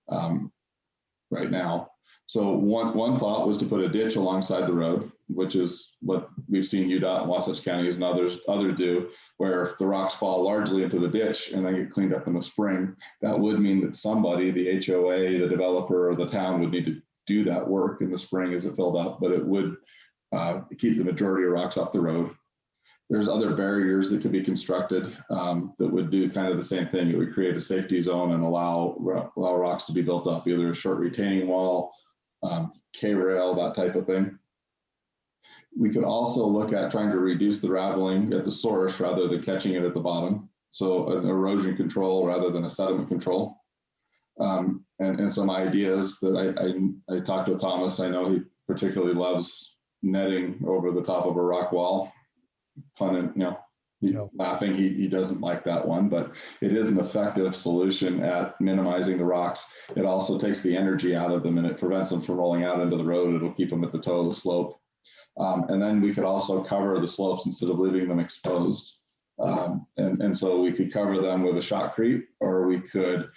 right now. So one thought was to put a ditch alongside the road, which is what we've seen UDOT and Wasatch counties and others do, where the rocks fall largely into the ditch and then get cleaned up in the spring. That would mean that somebody, the HOA, the developer, or the town would need to do that work in the spring as it filled up, but it would keep the majority of rocks off the road. There's other barriers that could be constructed that would do kind of the same thing. It would create a safety zone and allow rocks to be built up, either a short retaining wall, K-rail, that type of thing. We could also look at trying to reduce the raveling at the source rather than catching it at the bottom. So an erosion control rather than a sediment control. And some ideas that I talked with Thomas. I know he particularly loves netting over the top of a rock wall. Laughing, he doesn't like that one, but it is an effective solution at minimizing the rocks. It also takes the energy out of them and it prevents them from rolling out into the road. It'll keep them at the toe of the slope. And then we could also cover the slopes instead of leaving them exposed. And so we could cover them with a shotcrete, or we could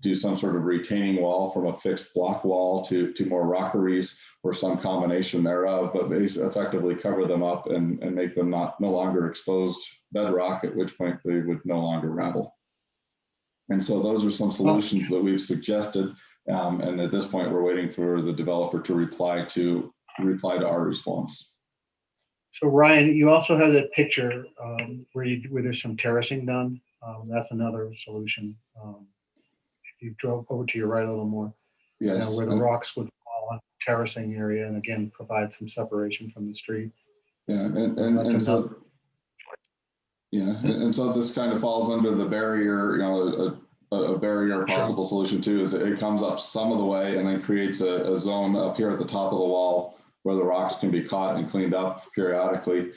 do some sort of retaining wall from a fixed block wall to more rockeries or some combination thereof, but effectively cover them up and make them no longer exposed bedrock, at which point they would no longer ravel. And so those are some solutions that we've suggested. And at this point, we're waiting for the developer to reply to our response. So Ryan, you also have that picture where there's some terracing done. That's another solution. If you drove over to your right a little more, Yes. where the rocks would fall on terracing area and again provide some separation from the street. Yeah, and another. so yeah, and so this kind of falls under the barrier, a barrier possible solution too, is it comes up some of the way and then creates a zone up here at the top of the wall where the rocks can be caught and cleaned up periodically.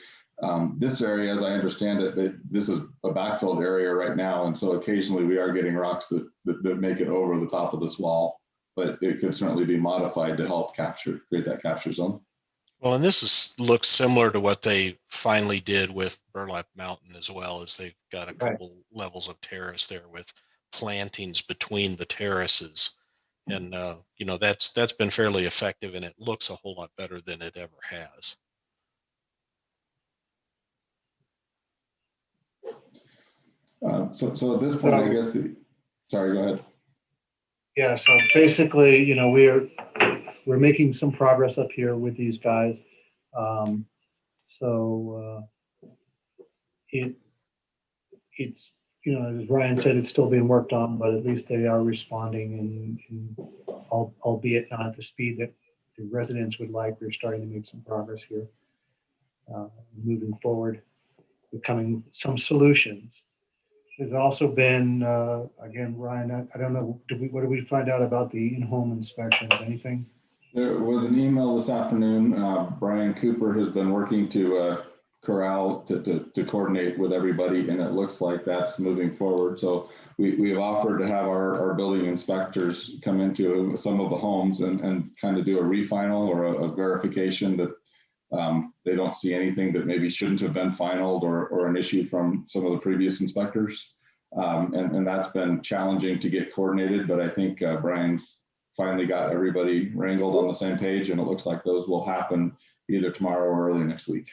This area, as I understand it, this is a backfilled area right now, and so occasionally we are getting rocks that make it over the top of this wall, but it could certainly be modified to help create that capture zone. Well, and looks similar to what they finally did with Burlap Mountain as well, as they've got a couple levels of terrace there with plantings between the terraces. And, that's been fairly effective, and it looks a whole lot better than it ever has. So at this point, I guess sorry, go ahead. Yeah, so basically, we're making some progress up here with these guys. It's as Ryan said, it's still being worked on, but at least they are responding, and albeit not at the speed that the residents would like. We're starting to make some progress here, moving forward, becoming some solutions. There's also been, again, Ryan, I don't know, what did we find out about the in-home inspections? Anything? There was an email this afternoon. Brian Cooper has been working to corral, to coordinate with everybody, and it looks like that's moving forward. So we've offered to have our building inspectors come into some of the homes and kind of do a refinal or a verification that they don't see anything that maybe shouldn't have been finaled or an issue from some of the previous inspectors. And that's been challenging to get coordinated, but I think Brian's finally got everybody wrangled on the same page, and it looks like those will happen either tomorrow or early next week.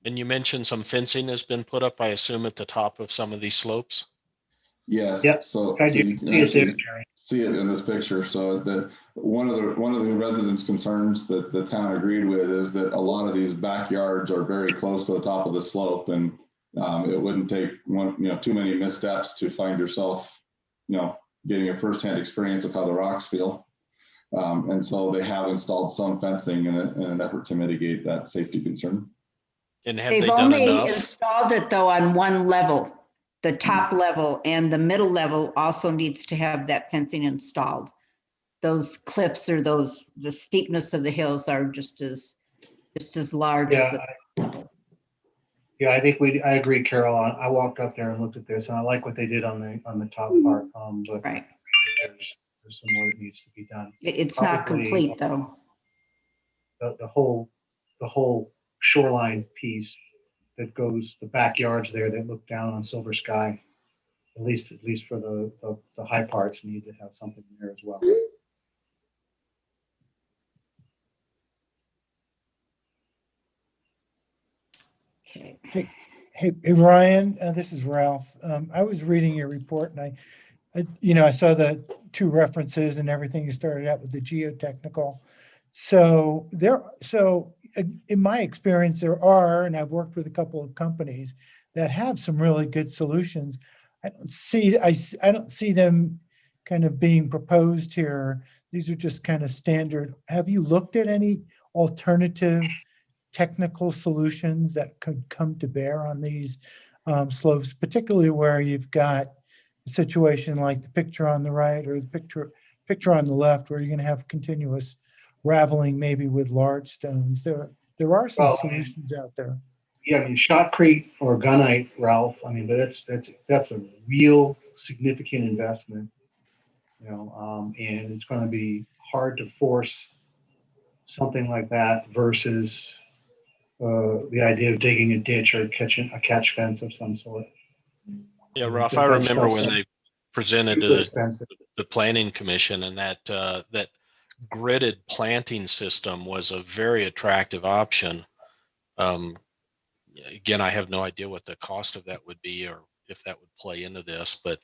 And you mentioned some fencing has been put up, I assume, at the top of some of these slopes? Yes. Yep. So you can actually see it in this picture. So one of the residents' concerns that the town agreed with is that a lot of these backyards are very close to the top of the slope, and it wouldn't take too many missteps to find yourself, getting a firsthand experience of how the rocks feel. And so they have installed some fencing in an effort to mitigate that safety concern. And have They've they done only enough? installed it though on one level, the top level, and the middle level also needs to have that fencing installed. Those cliffs or the steepness of the hills are just as large as Yeah, I agree, Carol. I walked up there and looked at this, and I like what they did on the top part. But right. There's some more that needs to be done. It's not complete though. The whole shoreline piece that goes, the backyards there that look down on Silver Sky, at least for the high parts, need to have something there as well. Okay. Hey, Ryan, this is Ralph. I was reading your report, and I saw the two references and everything. You started out with the geotechnical. So in my experience, there are, and I've worked with a couple of companies that have some really good solutions. I don't see them kind of being proposed here. These are just kind of standard. Have you looked at any alternative technical solutions that could come to bear on these slopes, particularly where you've got a situation like the picture on the right or the picture on the left, where you're going to have continuous raveling, maybe with large stones? There are some solutions out there. Yeah, I mean, shotcrete or gunite, Ralph. I mean, but that's a real significant investment, and it's going to be hard to force something like that versus the idea of digging a ditch or a catch fence of some sort. Yeah, Ralph, I remember when they presented to the Planning Commission, and that gridded planting system was a very attractive option. Again, I have no idea what the cost of that would be or if that would play into this, but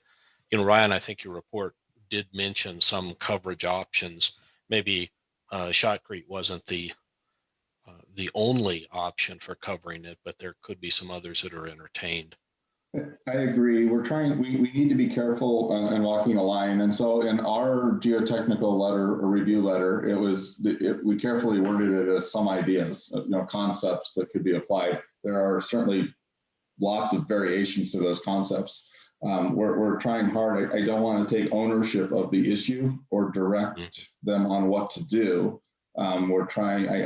Ryan, I think your report did mention some coverage options. Maybe shotcrete wasn't the the only option for covering it, but there could be some others that are entertained. I agree. We need to be careful in walking a line. And so in our geotechnical letter or review letter, we carefully worded it as some ideas, concepts that could be applied. There are certainly lots of variations to those concepps. We're trying hard. I don't want to take ownership of the issue or direct them on what to do. I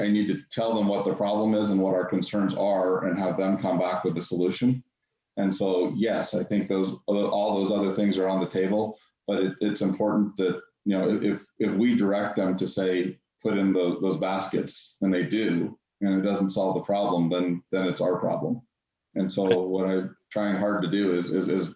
need to tell them what the problem is and what our concerns are and have them come back with a solution. And so, yes, I think all those other things are on the table, but it's important that, if we direct them to say, put in those baskets, and they do, and it doesn't solve the problem, then it's our problem. And so what I'm trying hard to do is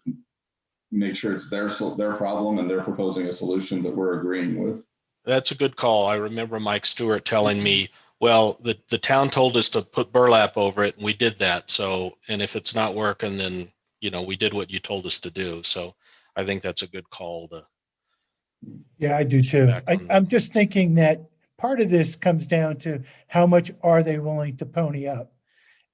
make sure it's their problem and they're proposing a solution that we're agreeing with. That's a good call. I remember Mike Stewart telling me, well, the town told us to put burlap over it, and we did that. So, and if it's not working, then, we did what you told us to do. So I think that's a good call to. Yeah, I do too. I'm just thinking that part of this comes down to how much are they willing to pony up?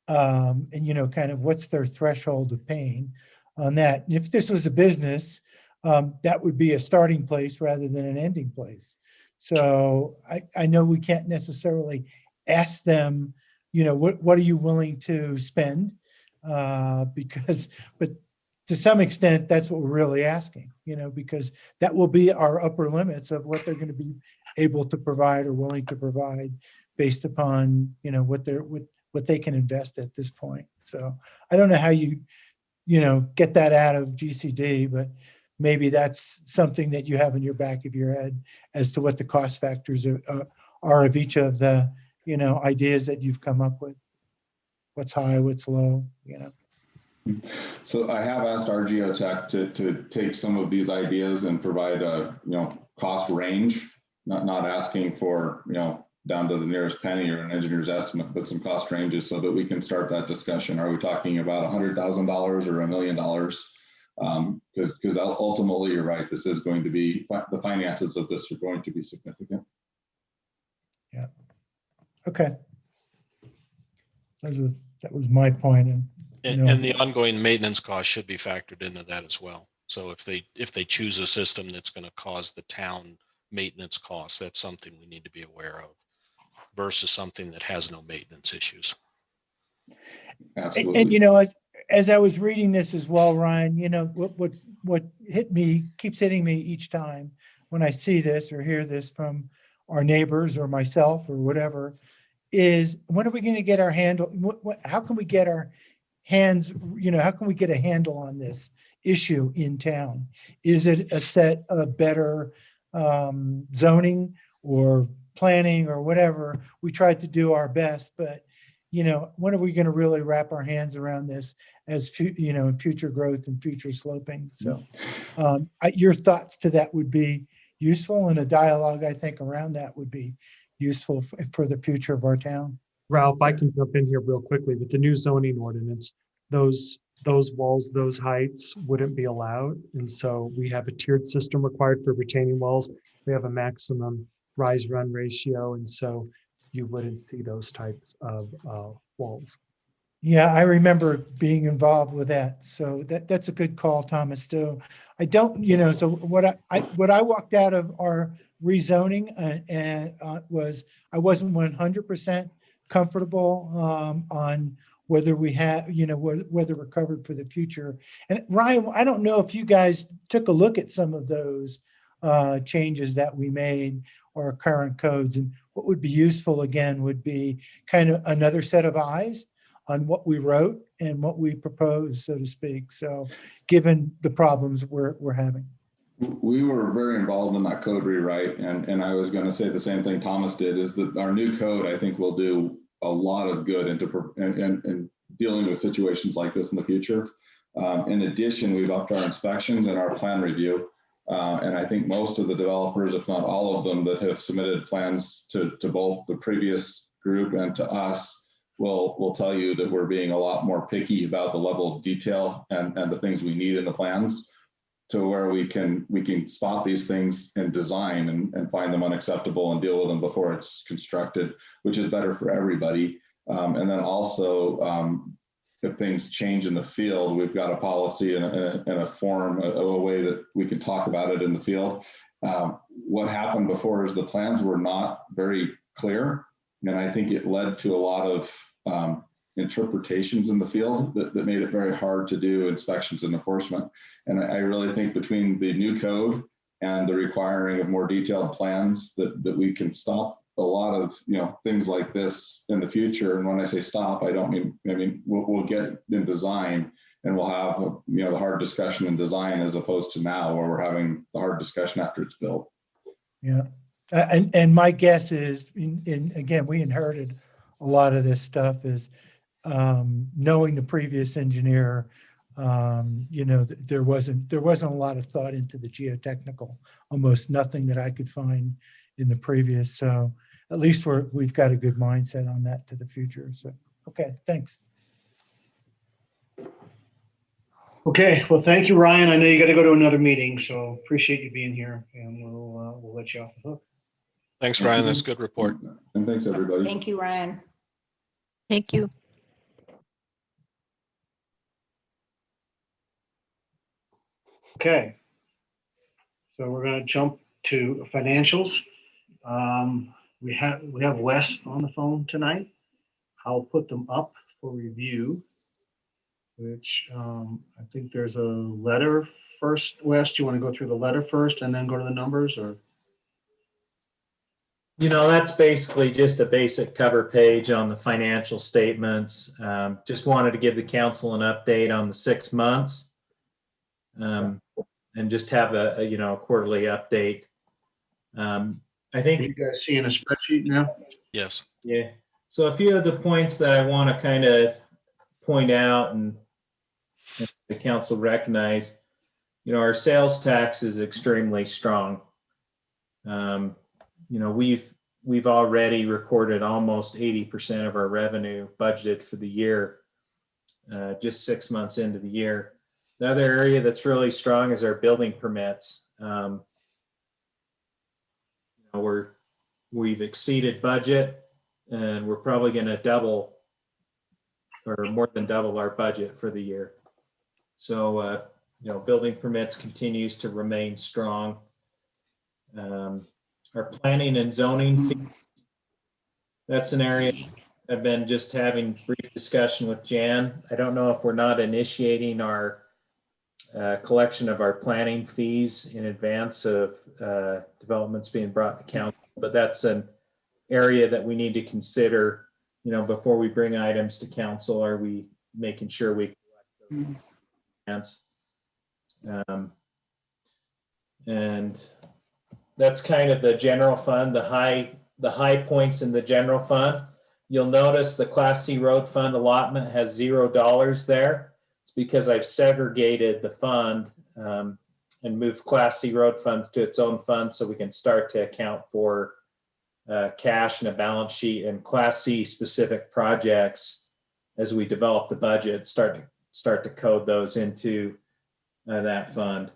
And, kind of what's their threshold of pain on that. And if this was a business, that would be a starting place rather than an ending place. So I know we can't necessarily ask them, what are you willing to spend? But to some extent, that's what we're really asking, because that will be our upper limits of what they're going to be able to provide or willing to provide based upon, what they can invest at this point. So I don't know how you get that out of GCD, but maybe that's something that you have in your back of your head as to what the cost factors are of each of the, ideas that you've come up with. What's high, what's low, So I have asked our geotech to take some of these ideas and provide a, cost range, not asking for, down to the nearest penny or an engineer's estimate, but some cost ranges so that we can start that discussion. Are we talking about $100,000 or $1 million? Because ultimately, you're right, this is going to be, the finances of this are going to be significant. Yeah. Okay. That was my point. And the ongoing maintenance cost should be factored into that as well. So if they choose a system that's going to cause the town maintenance costs, that's something we need to be aware of versus something that has no maintenance issues. Absolutely. And as I was reading this as well, Ryan, what keeps hitting me each time when I see this or hear this from our neighbors or myself or whatever is, when are we going to get our handle? How can we get our hands, how can we get a handle on this issue in town? Is it a set of better zoning or planning or whatever? We tried to do our best, but when are we going to really wrap our hands around this as future growth and future sloping? So your thoughts to that would be useful, and a dialogue, I think, around that would be useful for the future of our town. Ralph, I can jump in here real quickly. With the new zoning ordinance, those walls, those heights wouldn't be allowed. And so we have a tiered system required for retaining walls. We have a maximum rise run ratio. And so you wouldn't see those types of walls. Yeah, I remember being involved with that. So that's a good call, Thomas. So I don't, so what I walked out of our rezoning was I wasn't 100% comfortable on whether we have, whether we're covered for the future. And Ryan, I don't know if you guys took a look at some of those changes that we made or current codes, and what would be useful again would be kind of another set of eyes on what we wrote and what we proposed, so to speak. So given the problems we're having. We were very involved in that code rewrite, and I was going to say the same thing Thomas did, is that our new code, I think, will do a lot of good in dealing with situations like this in the future. In addition, we've upped our inspections and our plan review. And I think most of the developers, if not all of them, that have submitted plans to both the previous group and to us will tell you that we're being a lot more picky about the level of detail and the things we need in the plans, to where we can spot these things in design and find them unacceptable and deal with them before it's constructed, which is better for everybody. And then also, if things change in the field, we've got a policy and a form, a way that we can talk about it in the field. What happened before is the plans were not very clear. And I think it led to a lot of interpretations in the field that made it very hard to do inspections and enforcement. And I really think between the new code and the requiring of more detailed plans that we can stop a lot of things like this in the future. And when I say stop, I mean we'll get in design and we'll have the hard discussion in design as opposed to now where we're having the hard discussion after it's built. Yeah, and my guess is, again, we inherited a lot of this stuff is knowing the previous engineer. There wasn't a lot of thought into the geotechnical, almost nothing that I could find in the previous. So at least we've got a good mindset on that to the future. So, okay, thanks. Okay, well, thank you, Ryan. I know you got to go to another meeting, so appreciate you being here, and we'll let you off the hook. Thanks, Ryan. That's a good report. And thanks, everybody. Thank you, Ryan. Thank you. Okay, so we're going to jump to financials. We have Wes on the phone tonight. I'll put them up for review, which I think there's a letter first. Wes, do you want to go through the letter first and then go to the numbers, or? That's basically just a basic cover page on the financial statements. Just wanted to give the council an update on the 6 months. And just have a quarterly update. I think you guys see in a spreadsheet now. Yes. Yeah. So a few of the points that I want to kind of point out and the council recognize, our sales tax is extremely strong. We've already recorded almost 80% of our revenue budgeted for the year, just 6 months into the year. The other area that's really strong is our building permits. We've exceeded budget, and we're probably going to double or more than double our budget for the year. So, building permits continues to remain strong. Our planning and zoning fee, that's an area I've been just having brief discussion with Jan. I don't know if we're not initiating our collection of our planning fees in advance of developments being brought to council, but that's an area that we need to consider, before we bring items to council. Are we making sure we collect those grants? And that's kind of the general fund, the high points in the general fund. You'll notice the Class C road fund allotment has $0 there. It's because I've segregated the fund and moved Class C road funds to its own fund so we can start to account for cash in a balance sheet and Class C specific projects as we develop the budget, start to code those into that fund.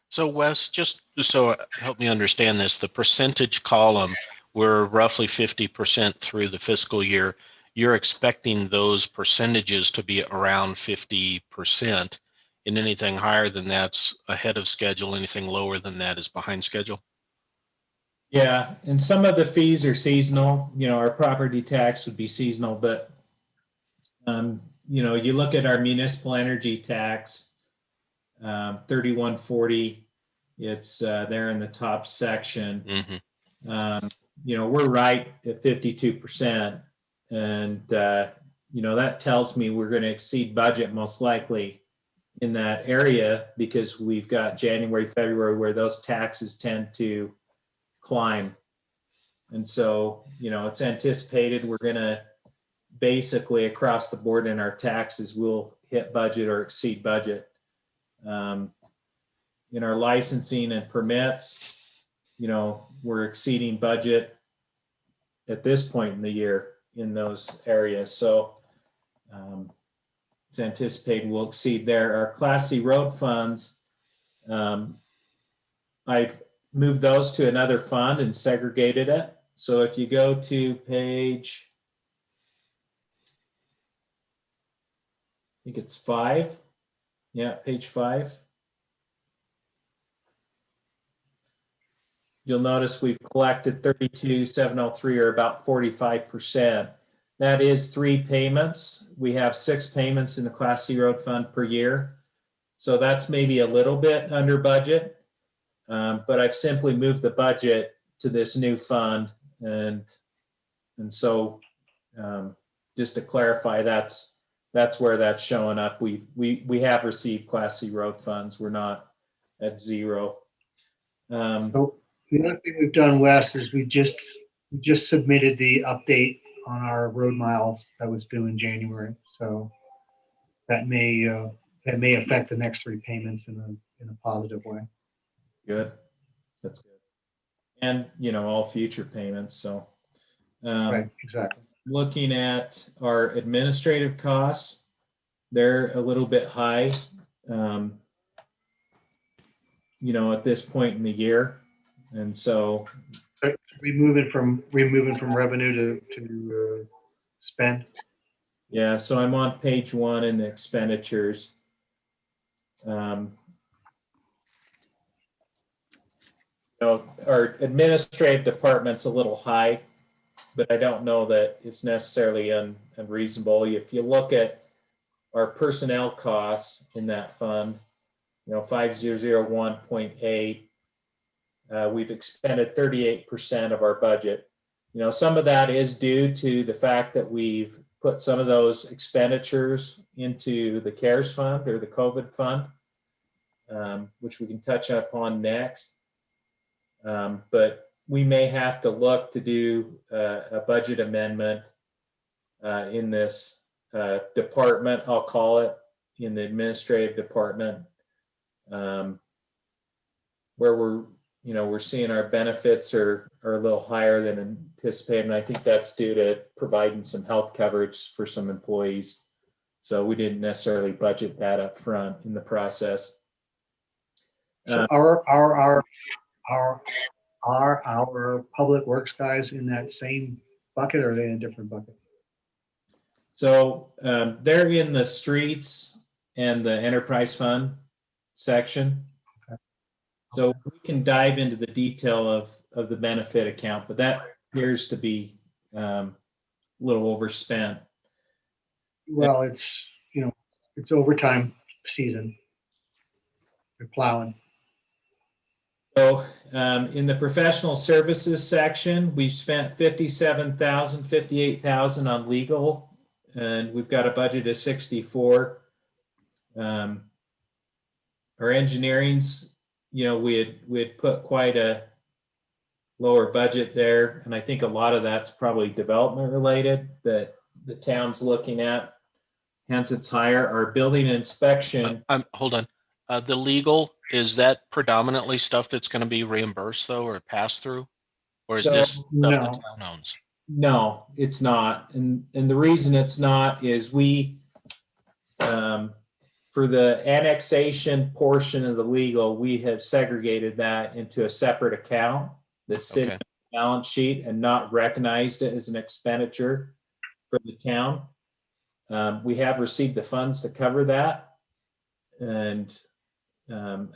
So Wes, just so help me understand this, the percentage column, we're roughly 50% through the fiscal year. You're expecting those percentages to be around 50%, and anything higher than that's ahead of schedule, anything lower than that is behind schedule? Yeah, and some of the fees are seasonal. Our property tax would be seasonal, but you look at our municipal energy tax, 3140, it's there in the top section. Mm-hmm. We're right at 52%. And, that tells me we're going to exceed budget most likely in that area because we've got January, February where those taxes tend to climb. And so, it's anticipated we're going to basically across the board in our taxes, we'll hit budget or exceed budget. In our licensing and permits, we're exceeding budget at this point in the year in those areas. So it's anticipated we'll exceed there. Our Class C road funds, I've moved those to another fund and segregated it. So if you go to page think it's 5. Yeah, page 5. You'll notice we've collected 32,703, or about 45%. That is 3 payments. We have 6 payments in the Class C road fund per year. So that's maybe a little bit under budget. But I've simply moved the budget to this new fund. And so just to clarify, that's where that's showing up. We have received Class C road funds. We're not at 0. So the other thing we've done, Wes, is we just submitted the update on our road miles that was due in January. So that may affect the next 3 payments in a positive way. Good. That's good. And, all future payments. So, Right, exactly. looking at our administrative costs, they're a little bit high, at this point in the year. And so we moving from revenue to spend. Yeah, so I'm on page 1 in the expenditures. Our administrative department's a little high, but I don't know that it's necessarily unreasonable. If you look at our personnel costs in that fund, 5001.8, we've expended 38% of our budget. Some of that is due to the fact that we've put some of those expenditures into the CARES fund or the COVID fund, which we can touch upon next. But we may have to look to do a budget amendment in this department, I'll call it, in the administrative department, where we're seeing our benefits are a little higher than anticipated. And I think that's due to providing some health coverage for some employees. So we didn't necessarily budget that up front in the process. So are our public works guys in that same bucket, or are they in a different bucket? So they're in the streets and the enterprise fund section. Okay. So we can dive into the detail of the benefit account, but that appears to be a little overspent. Well, it's overtime season. They're plowing. So in the professional services section, we spent $57,000, $58,000 on legal, and we've got a budget of 64. Our engineering's, we had put quite a lower budget there, and I think a lot of that's probably development related that the town's looking at. Hence, it's higher. Our building inspection. Hold on. The legal, is that predominantly stuff that's going to be reimbursed though, or passed through? Or is this stuff the town owns? No, it's not. And the reason it's not is we, for the annexation portion of the legal, we have segregated that into a separate account that's sitting on the balance sheet and not recognized it as an expenditure for the town. We have received the funds to cover that and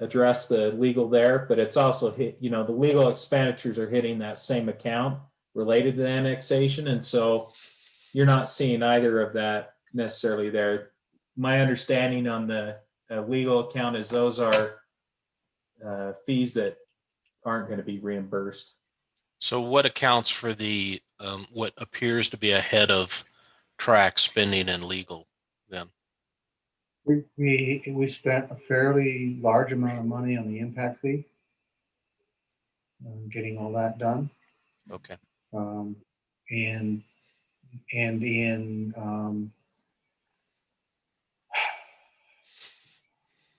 address the legal there, but it's also hit, the legal expenditures are hitting that same account related to the annexation. And so you're not seeing either of that necessarily there. My understanding on the legal account is those are fees that aren't going to be reimbursed. So what accounts for the what appears to be ahead of track spending and legal then? We spent a fairly large amount of money on the impact fee, getting all that done. Okay. And in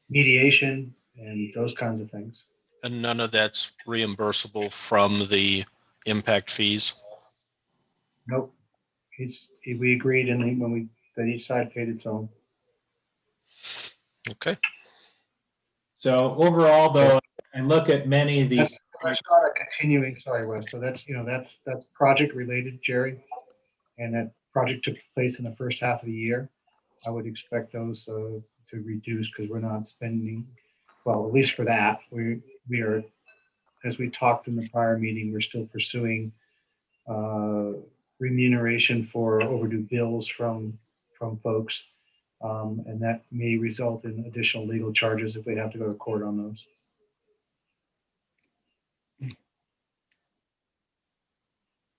mediation and those kinds of things. And none of that's reimbursable from the impact fees? Nope. We agreed that each side paid its own. Okay. So overall, though, I look at many of these. That's not a continuing. Sorry, Wes. So that's project related, Jerry, and that project took place in the first half of the year. I would expect those to reduce because we're not spending, well, at least for that, we are, as we talked in the prior meeting, we're still pursuing remuneration for overdue bills from folks. And that may result in additional legal charges if we have to go to court on those.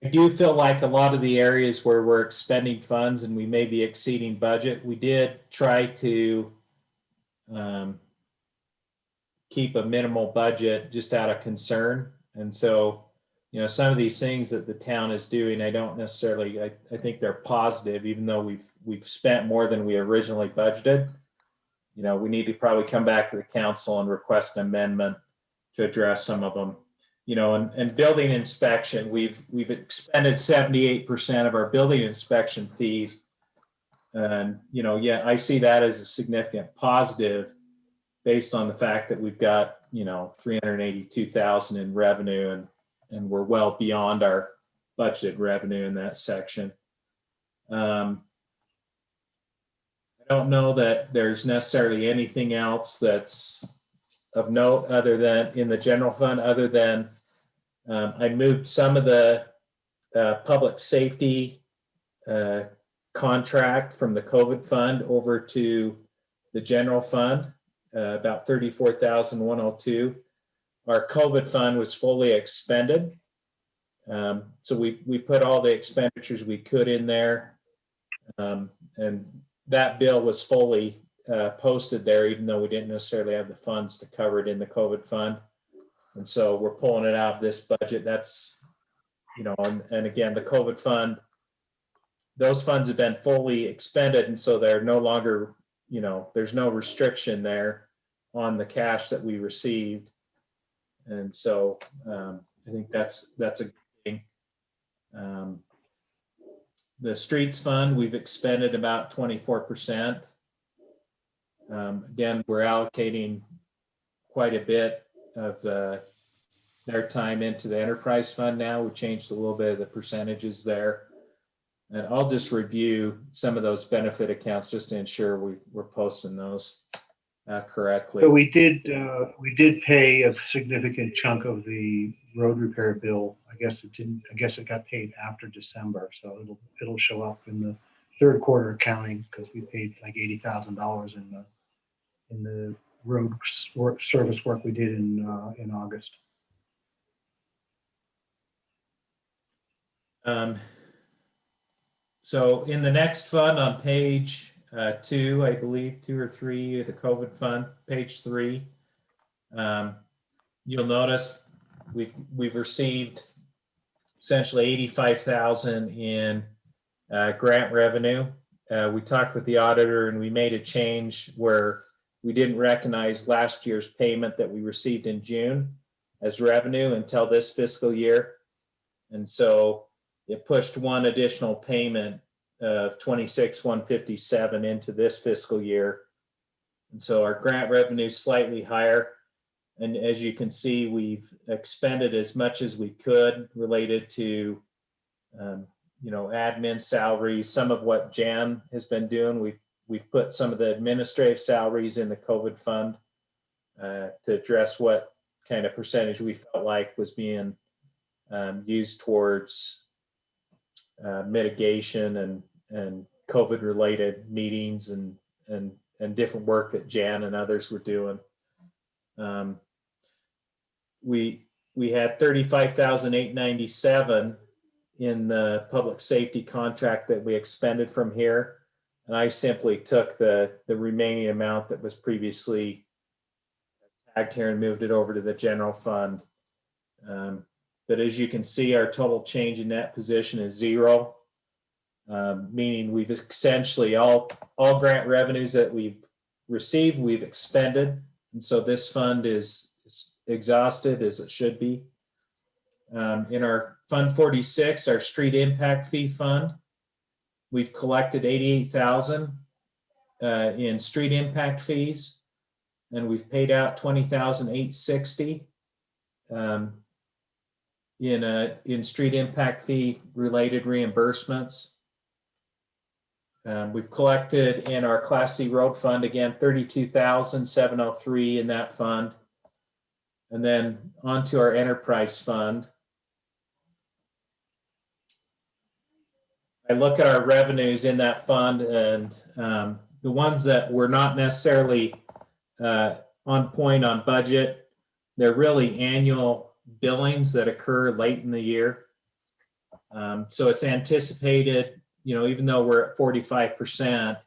I do feel like a lot of the areas where we're expending funds and we may be exceeding budget, we did try to keep a minimal budget just out of concern. And so, you know, some of these things that the town is doing, I don't necessarily, I think they're positive, even though we've spent more than we originally budgeted. You know, we need to probably come back to the council and request an amendment to address some of them. You know, and building inspection, we've expended 78% of our building inspection fees. And, you know, yeah, I see that as a significant positive based on the fact that we've got, you know, 382,000 in revenue and we're well beyond our budgeted revenue in that section. I don't know that there's necessarily anything else that's of note other than in the general fund, other than I moved some of the public safety contract from the COVID fund over to the general fund, about 34,102. Our COVID fund was fully expended. So we put all the expenditures we could in there. And that bill was fully posted there, even though we didn't necessarily have the funds to cover it in the COVID fund. And so we're pulling it out of this budget. That's, you know, and again, the COVID fund, those funds have been fully expended. And so they're no longer, you know, there's no restriction there on the cash that we received. And so I think that's a good thing. The streets fund, we've expended about 24%. Again, we're allocating quite a bit of their time into the enterprise fund now. We changed a little bit of the percentages there. And I'll just review some of those benefit accounts just to ensure we're posting those correctly. So we did pay a significant chunk of the road repair bill. I guess it got paid after December. So it'll show up in the third quarter accounting because we paid like $80,000 in the road service work we did in August. So in the next fund on page 2, I believe 2 or 3, the COVID fund, page 3, you'll notice we've received essentially 85,000 in grant revenue. We talked with the auditor and we made a change where we didn't recognize last year's payment that we received in June as revenue until this fiscal year. And so it pushed one additional payment of 26,157 into this fiscal year. And so our grant revenue is slightly higher. And as you can see, we've expended as much as we could related to, you know, admin salaries, some of what Jan has been doing. We've put some of the administrative salaries in the COVID fund to address what kind of percentage we felt like was being used towards mitigation and COVID related meetings and different work that Jan and others were doing. We had 35,897 in the public safety contract that we expended from here. And I simply took the remaining amount that was previously tagged here and moved it over to the general fund. But as you can see, our total change in net position is 0, meaning we've essentially all grant revenues that we've received, we've expended. And so this fund is exhausted as it should be. In our Fund 46, our street impact fee fund, we've collected 88,000 in street impact fees, and we've paid out 20,860 in street impact fee related reimbursements. We've collected in our Class C road fund, again, 32,703 in that fund. And then onto our enterprise fund. I look at our revenues in that fund, and the ones that were not necessarily on point on budget, they're really annual billings that occur late in the year. So it's anticipated, even though we're at 45%,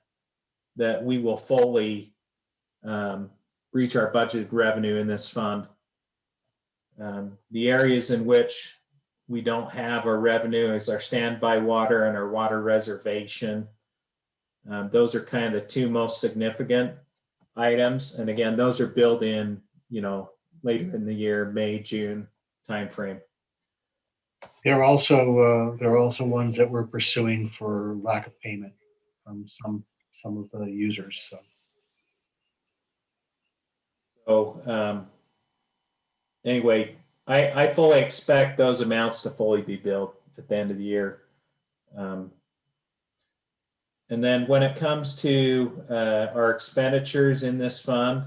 that we will fully reach our budgeted revenue in this fund. The areas in which we don't have our revenue is our standby water and our water reservation. Those are kind of the two most significant items. And again, those are billed in, later in the year, May, June timeframe. There are also ones that we're pursuing for lack of payment from some of the users. So anyway, I fully expect those amounts to fully be billed at the end of the year. And then when it comes to our expenditures in this fund,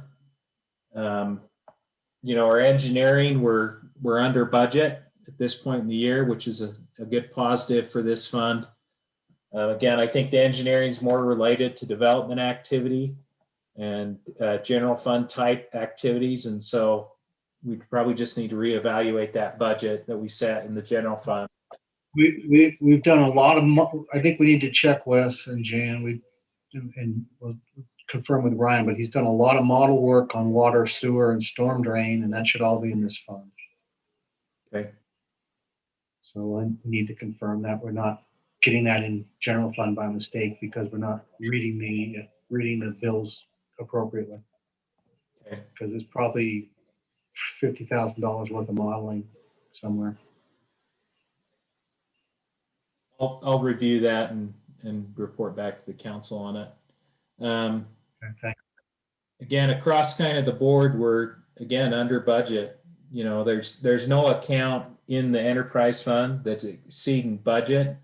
our engineering, we're under budget at this point in the year, which is a good positive for this fund. Again, I think the engineering is more related to development activity and general fund type activities. And so we probably just need to reevaluate that budget that we set in the general fund. We've done a lot of, I think we need to check Wes and Jan, and we'll confirm with Ryan, but he's done a lot of model work on water, sewer, and storm drain, and that should all be in this fund. Okay. So I need to confirm that we're not getting that in general fund by mistake because we're not reading the bills appropriately. Okay. Because it's probably $50,000 worth of modeling somewhere. I'll review that and report back to the council on it. Okay. Again, across kind of the board, we're again under budget. There's no account in the enterprise fund that's exceeding budget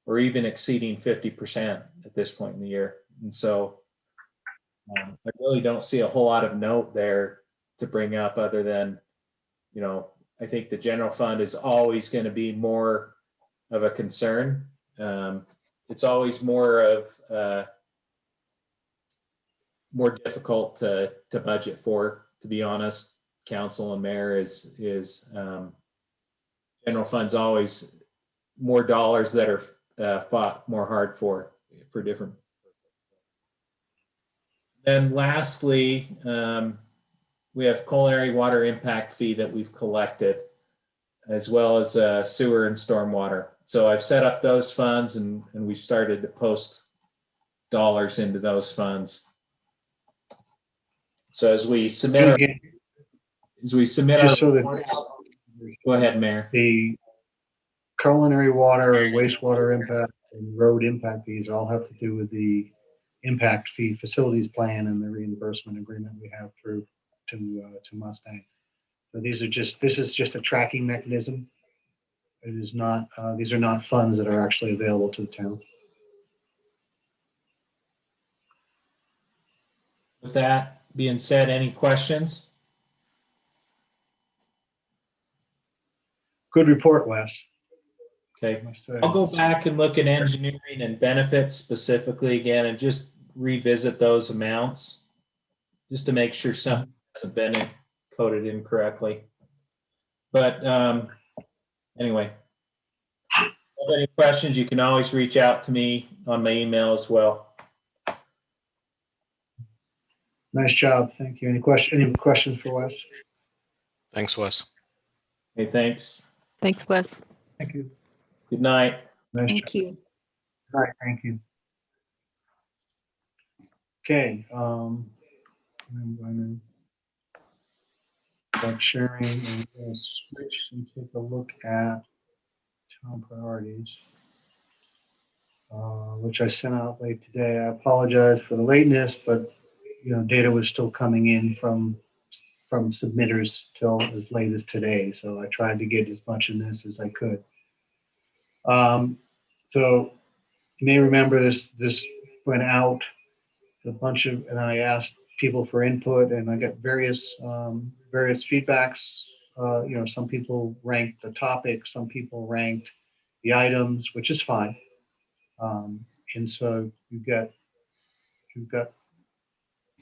or even exceeding 50% at this point in the year. And so I really don't see a whole lot of note there to bring up other than, I think the general fund is always going to be more of a concern. It's always more of more difficult to budget for, to be honest. Council and mayor is general fund's always more dollars that are fought more hard for different. Then lastly, we have culinary water impact fee that we've collected, as well as sewer and stormwater. So I've set up those funds and we've started to post dollars into those funds. So as we submit, go ahead, Mayor. The culinary water, wastewater impact, and road impact fees all have to do with the impact fee facilities plan and the reimbursement agreement we have through to Mustang. So this is just a tracking mechanism. It is not, these are not funds that are actually available to the town. With that being said, any questions? Good report, Wes. Okay, I'll go back and look at engineering and benefits specifically again and just revisit those amounts just to make sure something hasn't been coded incorrectly. But anyway, if you have any questions, you can always reach out to me on my email as well. Nice job. Thank you. Any questions for Wes? Thanks, Wes. Okay, thanks. Thanks, Wes. Thank you. Good night. Nice Thank job. you. All right, thank you. Okay, I'm going to start sharing and we'll switch and take a look at town priorities, which I sent out late today. I apologize for the lateness, but data was still coming in from submitters till as late as today. So I tried to get as much in this as I could. So you may remember this went out to a bunch of, and I asked people for input, and I got various feedbacks. Some people ranked the topic, some people ranked the items, which is fine. And so you've got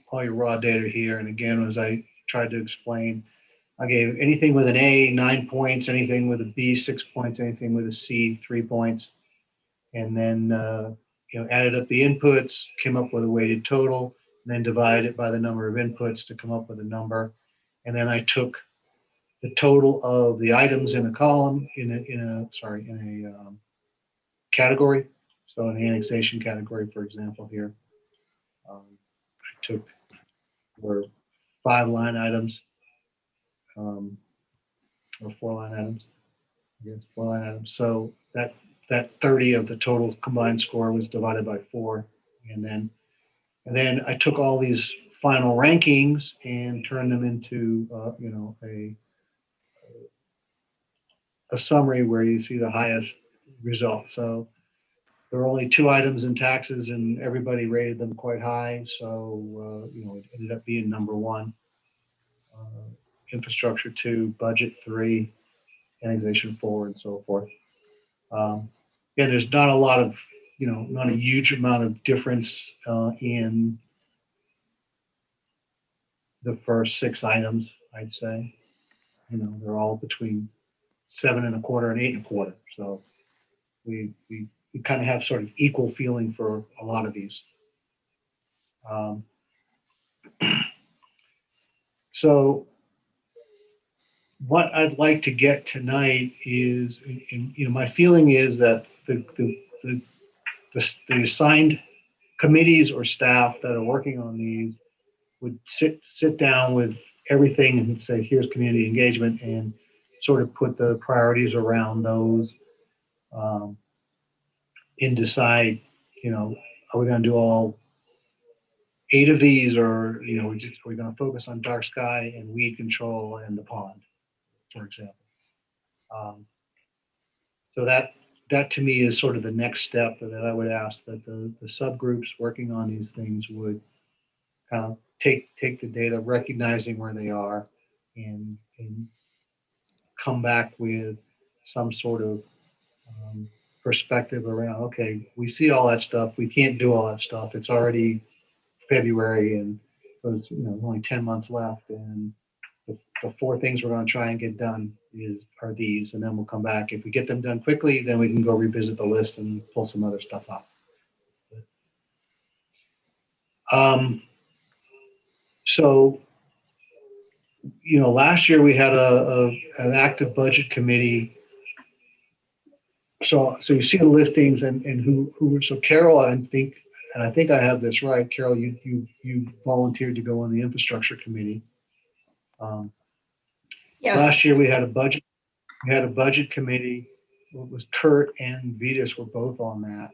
all your raw data here. And again, as I tried to explain, I gave anything with an A, 9 points, anything with a B, 6 points, anything with a C, 3 points. And then, added up the inputs, came up with a weighted total, and then divided it by the number of inputs to come up with a number. And then I took the total of the items in a column, in a category. So in the annexation category, for example, here, I took were 5 line items, or 4 line items. Yes, 4 line items. So that 30 of the total combined score was divided by 4, and then I took all these final rankings and turned them into a summary where you see the highest result. So there were only 2 items in taxes, and everybody rated them quite high. So it ended up being number 1. Infrastructure 2, budget 3, annexation 4, and so forth. There's not a lot of, not a huge amount of difference in the first 6 items, I'd say. They're all between 7.25 and 8.25. So we kind of have sort of equal feeling for a lot of these. So what I'd like to get tonight is, my feeling is that the assigned committees or staff that are working on these would sit down with everything and say, here's community engagement, and sort of put the priorities around those, and decide, are we going to do all 8 of these, or we're going to focus on dark sky and weed control and the pond, for example. So that to me is sort of the next step that I would ask that the subgroups working on these things would kind of take the data, recognizing where they are, and come back with some sort of perspective around, okay, we see all that stuff, we can't do all that stuff, it's already February, and there's only 10 months left, and the 4 things we're going to try and get done are these, and then we'll come back. If we get them done quickly, then we can go revisit the list and pull some other stuff out. So last year we had an active budget committee. So you see the listings and who were, so Carol, I think I have this right. Carol, you volunteered to go on the infrastructure committee. Yes. Last year we had a budget committee. It was Kurt and Vitas were both on that.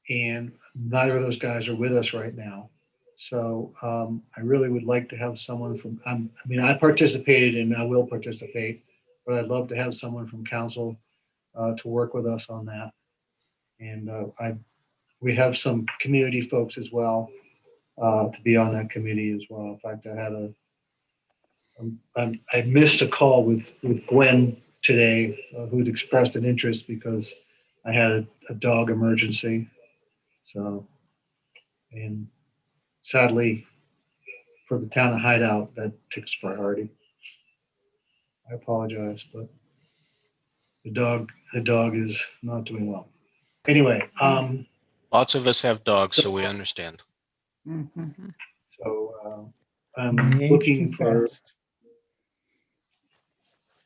And neither of those guys are with us right now. So I really would like to have someone from, I participated and I will participate, but I'd love to have someone from council to work with us on that. And we have some community folks as well to be on that committee as well. In fact, I missed a call with Gwen today, who'd expressed an interest because I had a dog emergency. So, and sadly, for the town of Hideout, that takes priority. I apologize, but the dog is not doing well. Anyway, Lots of us have dogs, so we understand. Mm-hmm. So I'm looking for.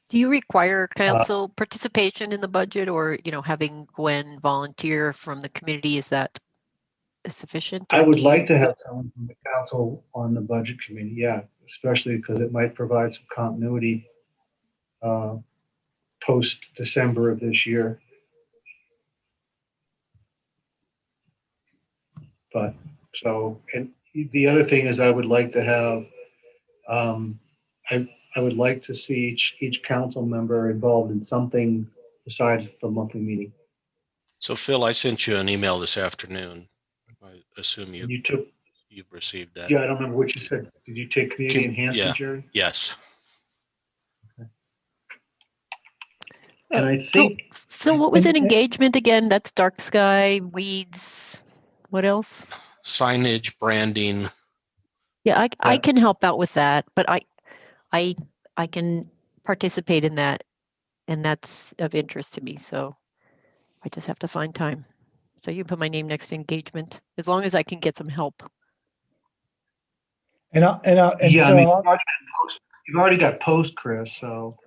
Do you require council participation in the budget, or having Gwen volunteer from the community, is that sufficient? I would like to have someone from the council on the budget committee, yeah, especially because it might provide some continuity post December of this year. But so, and the other thing is I would like to have, I would like to see each council member involved in something besides the monthly meeting. So Phil, I sent you an email this afternoon. I assume And you took, you've received that. yeah, I don't remember what you said. Did you take community Yeah. enhancement, Jerry? Yes. And I think, Phil, what was And- an engagement again? That's dark sky, weeds. What else? Signage, branding. Yeah, I Yeah. can help out with that, but I can participate in that, and that's of interest to me. So I just have to find time. So you put my name next to engagement, as long as I can get some help. And yeah, I mean, Phil, you've already got post, Chris, so.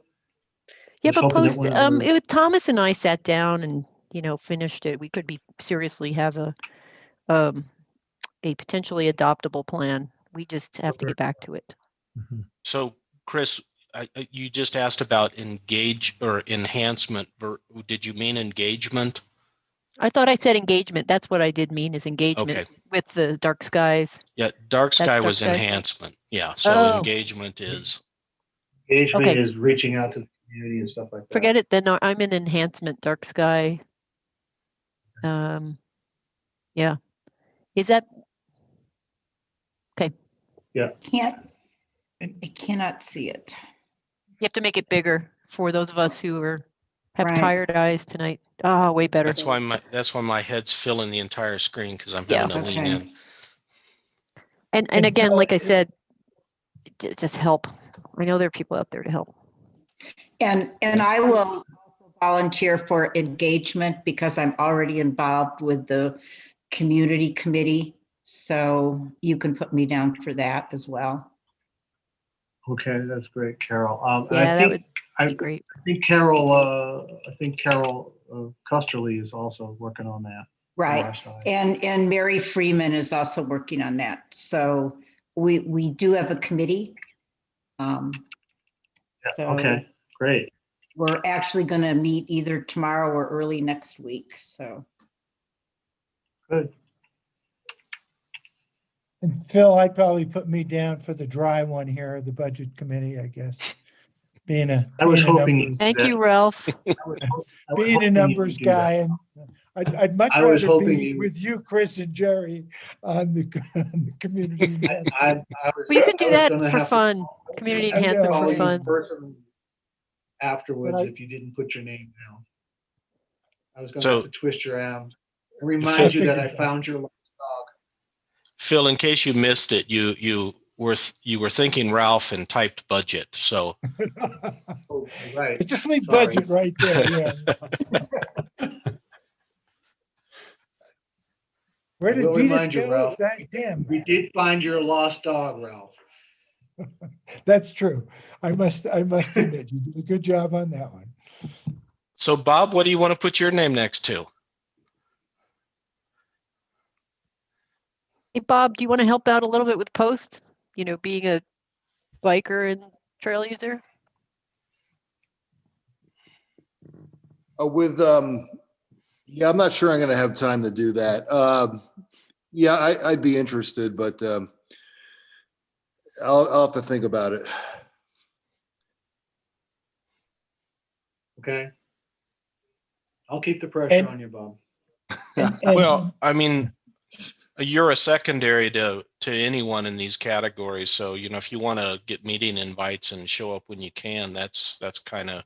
Yeah, was but hoping that post, one of the- Thomas and I sat down and, finished it. We could be seriously have a potentially adoptable plan. We just have to get back to it. Mhm. So Chris, you just asked about engage or enhancement. Did you mean engagement? I thought I said engagement. That's what I did mean, is engagement Okay. with the dark skies. Yeah, dark That's sky dark was sky? enhancement. Yeah, so Oh. engagement is. Engagement Okay. is reaching out to the community and stuff like that. Forget it, then I'm in enhancement, dark sky. Yeah. Is that, Can't, I cannot see it. you have to make it bigger for those of us who have Right. tired eyes tonight. Oh, way better. That's why my head's filling the entire screen because I'm Yeah. having to lean Okay. in. And again, Phil, like I said, just help. I know there are people out there to help. And I will also volunteer for engagement because I'm already involved with the community committee. So you can put me down for that as well. Okay, that's great, Carol. And Yeah, I that would think, be great. I think Carol Custerly is also working on that. on Right. our side. And Mary Freeman is also working on that. So we do have a committee. So Okay, great. we're actually going to meet either tomorrow or early next week. So Good. and Phil, I'd probably put me down for the dry one here, the budget committee, I guess. Being a numbers- Thank you, Ralph. being a numbers guy, and I'd much I was rather hoping be you- with you, Chris and Jerry, on the community. Well, Well, you can do that for fun. Community I enhancement know. for fun. Afterwards, But if you didn't put your name down. I was going So- to have to twist your arm and remind you that I found your lost dog. Phil, in case you missed it, you were thinking Ralph and typed budget. So Oh, right. Just leave Sorry. budget right there, yeah. Where I did will Venus remind you, go? Ralph. Damn, We did find your lost dog, Ralph. that's true. I must admit, you did a good job on that one. So Bob, what do you want to put your name next to? Hey, Bob, do you want to help out a little bit with post? Being a biker and trail user? Yeah, I'm not sure I'm going to have time to do that. Yeah, I'd be interested, but I'll have to think about it. Okay. I'll keep the pressure And- on you, Bob. Well, I mean, you're a secondary to anyone in these categories. So, if you want to get meeting invites and show up when you can, that's kind of,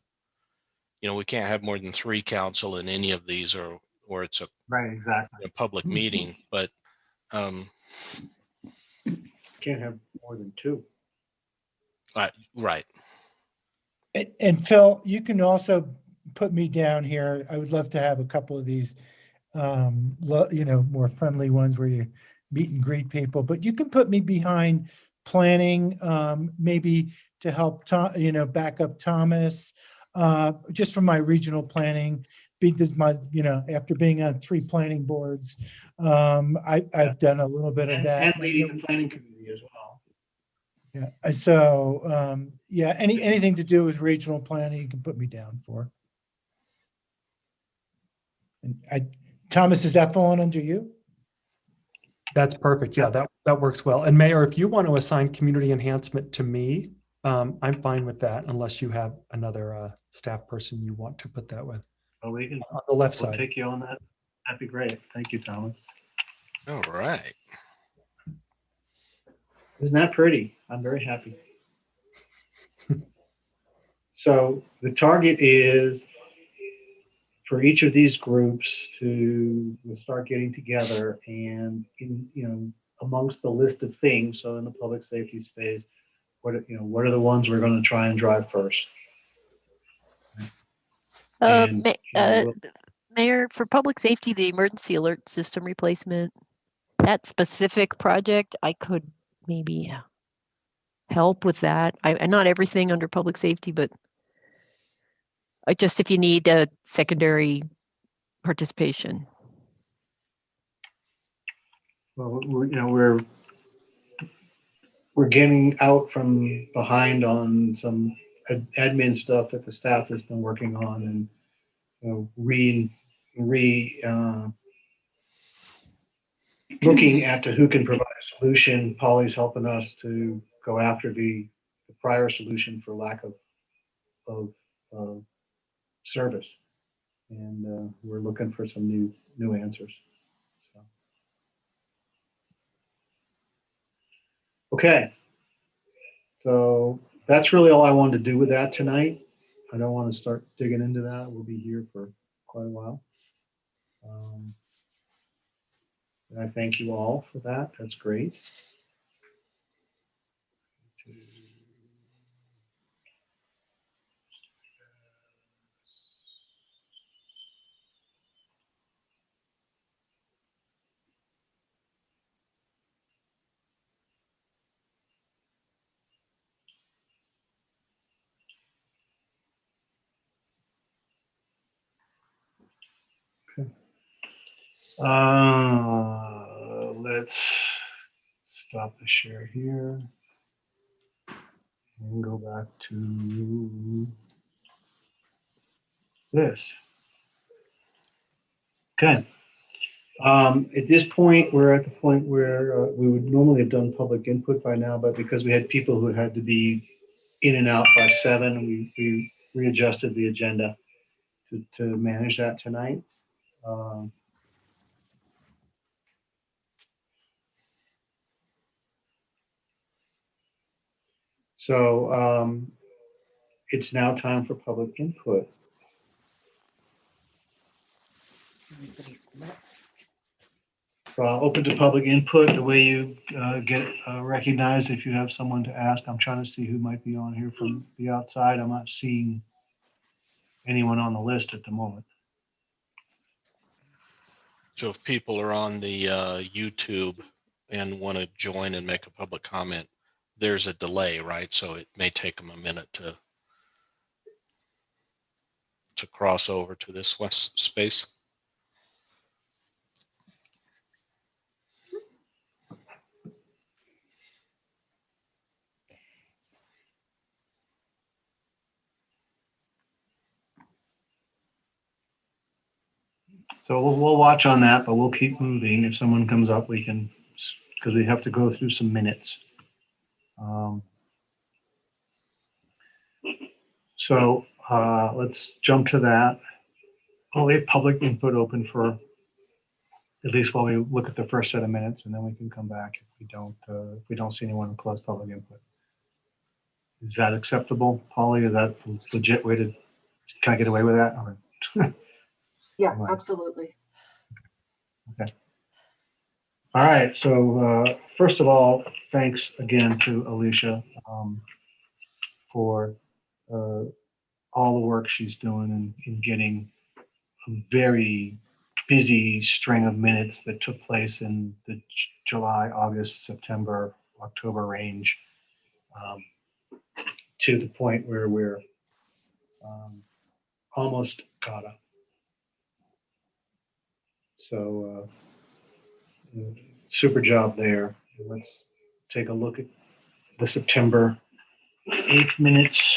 we can't have more than 3 council in any of these or it's Right, exactly. a public meeting, but Can't have more than 2. right. And Phil, you can also put me down here. I would love to have a couple of these, more friendly ones where you meet and greet people, but you can put me behind planning, maybe to help, back up Thomas, just from my regional planning. Because after being on 3 planning boards, I've done a little bit of that. And leading the planning committee as well. Yeah. So, anything to do with regional planning, you can put me down for. And Thomas, is that falling under you? That's perfect. Yeah, that works well. And Mayor, if you want to assign community enhancement to me, I'm fine with that unless you have another staff person you want to put that with. Well, we can On the left we'll side. take you on that. That'd be great. Thank you, Thomas. All right. Isn't that pretty? I'm very happy. So the target is for each of these groups to start getting together and amongst the list of things. So in the public safety space, what are the ones we're going to try and drive first? And, Mayor, for public safety, the emergency alert system replacement, that specific project, I could maybe help with that. Not everything under public safety, but just if you need a secondary participation. well, we're getting out from behind on some admin stuff that the staff has been working on, and looking at who can provide a solution. Polly's helping us to go after the prior solution for lack of service, and we're looking for some new answers. So. Okay, so that's really all I wanted to do with that tonight. I don't want to start digging into that. We'll be here for quite a while. And I thank you all for that. That's great. Okay. Let's stop the share here and go back to this. Okay. At this point, we're at the point where we would normally have done public input by now, but because we had people who had to be in and out by 7, we readjusted the agenda to manage that tonight. So it's now time for public input. So I'll open to public input. The way you get recognized if you have someone to ask. I'm trying to see who might be on here from the outside. I'm not seeing anyone on the list at the moment. So if people are on the YouTube and want to join and make a public comment, there's a delay, right? So it may take them a minute to cross over to this west space. So we'll watch on that, but we'll keep moving. If someone comes up, we can, because we have to go through some minutes. So let's jump to that. I'll leave public input open for at least while we look at the first set of minutes, and then we can come back if we don't see anyone close public input. Is that acceptable, Polly? Is that a legit way to kind of get away with that? Or? Yeah, absolutely. Okay. All right. So first of all, thanks again to Alicia for all the work she's doing in getting a very busy string of minutes that took place in the July, August, September, October range to the point where we're almost caught up. So super job there. Let's take a look at the September 8th minutes.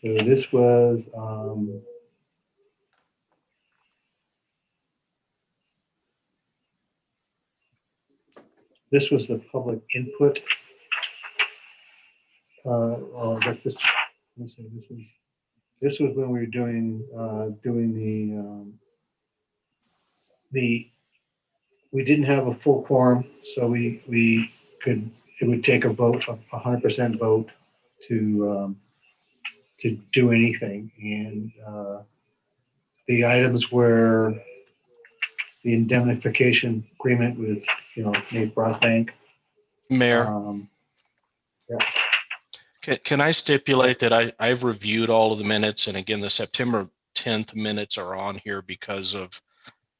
So this was the public input. I guess this let's see, this was when we were doing we didn't have a full quorum, so it would take a vote, a 100% vote to do anything. And the items were the indemnification agreement with, Nate Broadbank. Mayor, Yeah. can I stipulate that I've reviewed all of the minutes, and again, the September 10th minutes are on here because of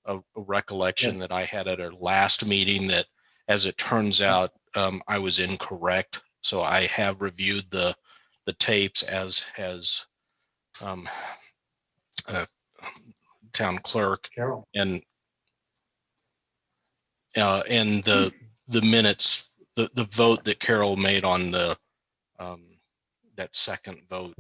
a recollection that I had at our last meeting that, as it turns out, I was incorrect. So I have reviewed the tapes, as has town clerk, Carol. and the minutes, the vote that Carol made on the that second vote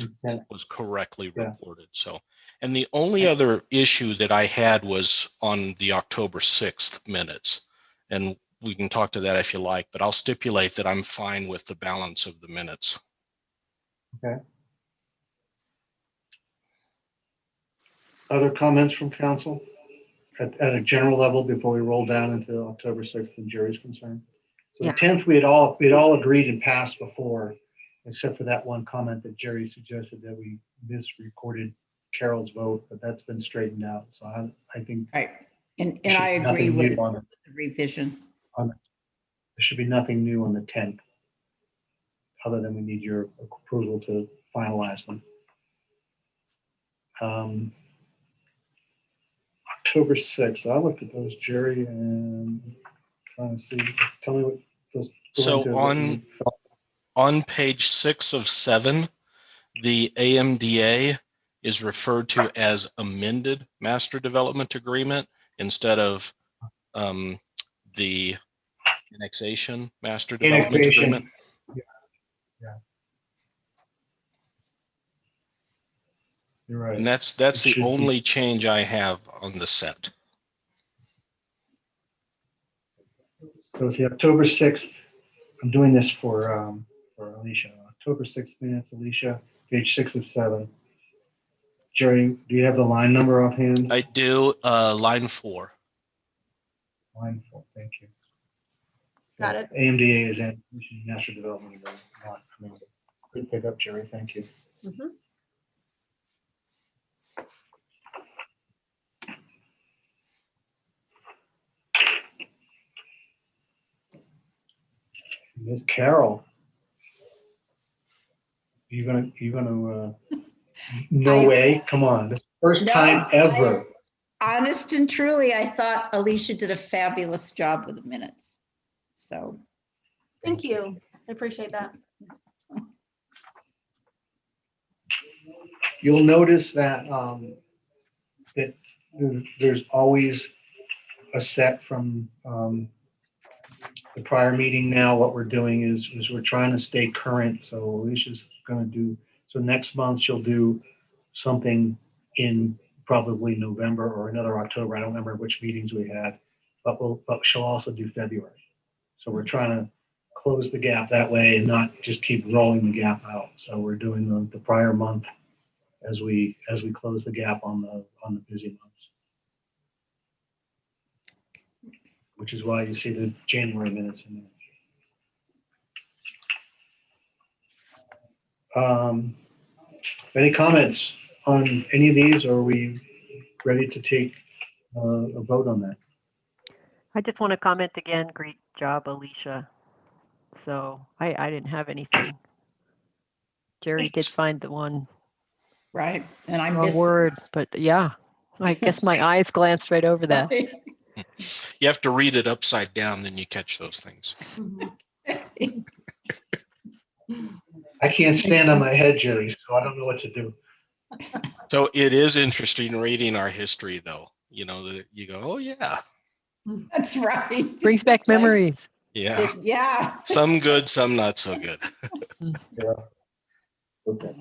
was correctly reported. So, and the only other issue that I had was on the October 6th minutes, and we can talk to that if you like, but I'll stipulate that I'm fine with the balance of the minutes. Okay. Other comments from council at a general level before we roll down into October 6th and Jerry's concerned? So the 10th, we'd all agreed and passed before, except for that one comment that Jerry suggested that we misrecorded Carol's vote, but that's been straightened out. So I think. Right. And I agree with the revision. There should be nothing new on the 10th, other than we need your approval to finalize them. October 6th, I looked at those, Jerry, and trying to see, tell me what those. So on page 6 of 7, the AMDA is referred to as amended master development agreement instead of the annexation master development agreement. Yeah. You're right. And that's the only change I have on the set. So it's the October 6th. I'm doing this for Alicia. October 6th minutes, Alicia, page 6 of 7. Jerry, do you have the line number offhand? I do, line 4. Line 4, thank you. Got it. AMDA is Master Development Agreement. Amazing. Good pickup, Jerry. Thank you. Mhm. Miss Carol, you gonna no way, come on, this first time ever. Honest and truly, I thought Alicia did a fabulous job with the minutes. So. Thank you. I appreciate that. You'll notice that that there's always a set from the prior meeting. Now what we're doing is we're trying to stay current. So Alicia's going to do, so next month she'll do something in probably November or another October. I don't remember which meetings we had, but she'll also do February. So we're trying to close the gap that way and not just keep rolling the gap out. So we're doing the prior month as we close the gap on the busy months. Which is why you see the January minutes in there. Any comments on any of these, or are we ready to take a vote on that? I just want to comment again, great job, Alicia. So I didn't have anything. Jerry did find the one. Right, and I wrong missed word, but yeah, I guess my eyes glanced right over that. You have to read it upside down, then you catch those things. I can't stand on my head, Jerry, so I don't know what to do. So it is interesting reading our history, though. You know, that you go, oh yeah. That's right. Brings back memories. Yeah. Yeah. Some good, some not so good. Yeah. Okay.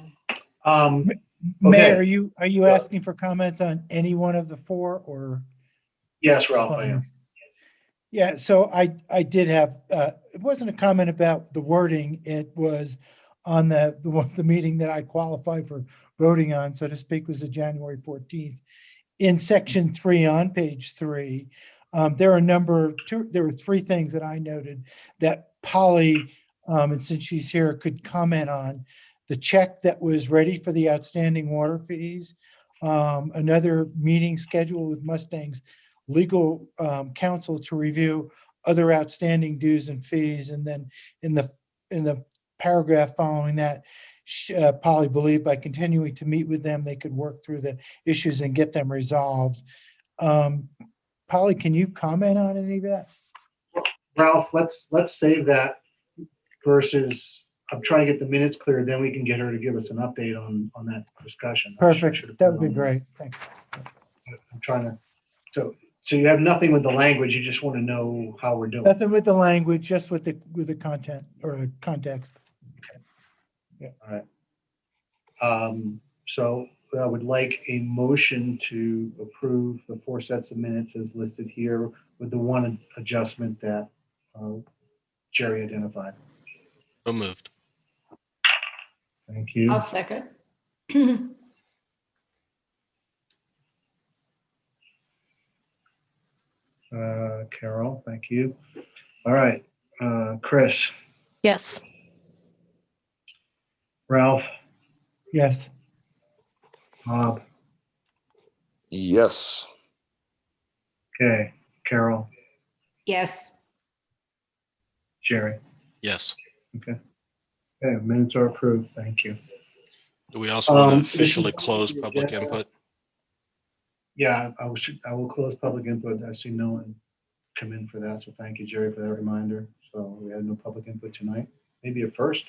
Mayor, Okay. are you asking for comments on any one of the 4 or? Yes, Ralph, I am. Yeah, so I did have, it wasn't a comment about the wording. It was on the meeting that I qualified for voting on, so to speak, was the January 14th. In section 3 on page 3, there were 3 things that I noted that Polly, and since she's here, could comment on. The check that was ready for the outstanding water fees, another meeting scheduled with Mustang's legal counsel to review other outstanding dues and fees, and then in the paragraph following that, Polly believed by continuing to meet with them, they could work through the issues and get them resolved. Polly, can you comment on any of that? Ralph, let's save that versus, I'm trying to get the minutes clear, then we can get her to give us an update on that discussion. Perfect. That would be great. Thanks. I'm trying to, so you have nothing with the language, you just want to know how we're doing. Nothing with the language, just with the content or context. Yeah, all right. So I would like a motion to approve the 4 sets of minutes as listed here with the one adjustment that Jerry identified. So moved. Thank you. I'll second. Carol, thank you. All right, Chris, Yes. Ralph, Yes. Bob, Yes. okay, Carol, Yes. Jerry. Yes. Okay. Okay, minutes are approved. Thank you. Do we also want to This is officially on close the public agenda. input? Yeah, I will close public input. I see no one come in for that, so thank you, Jerry, for that reminder. So we had no public input tonight. Maybe a first.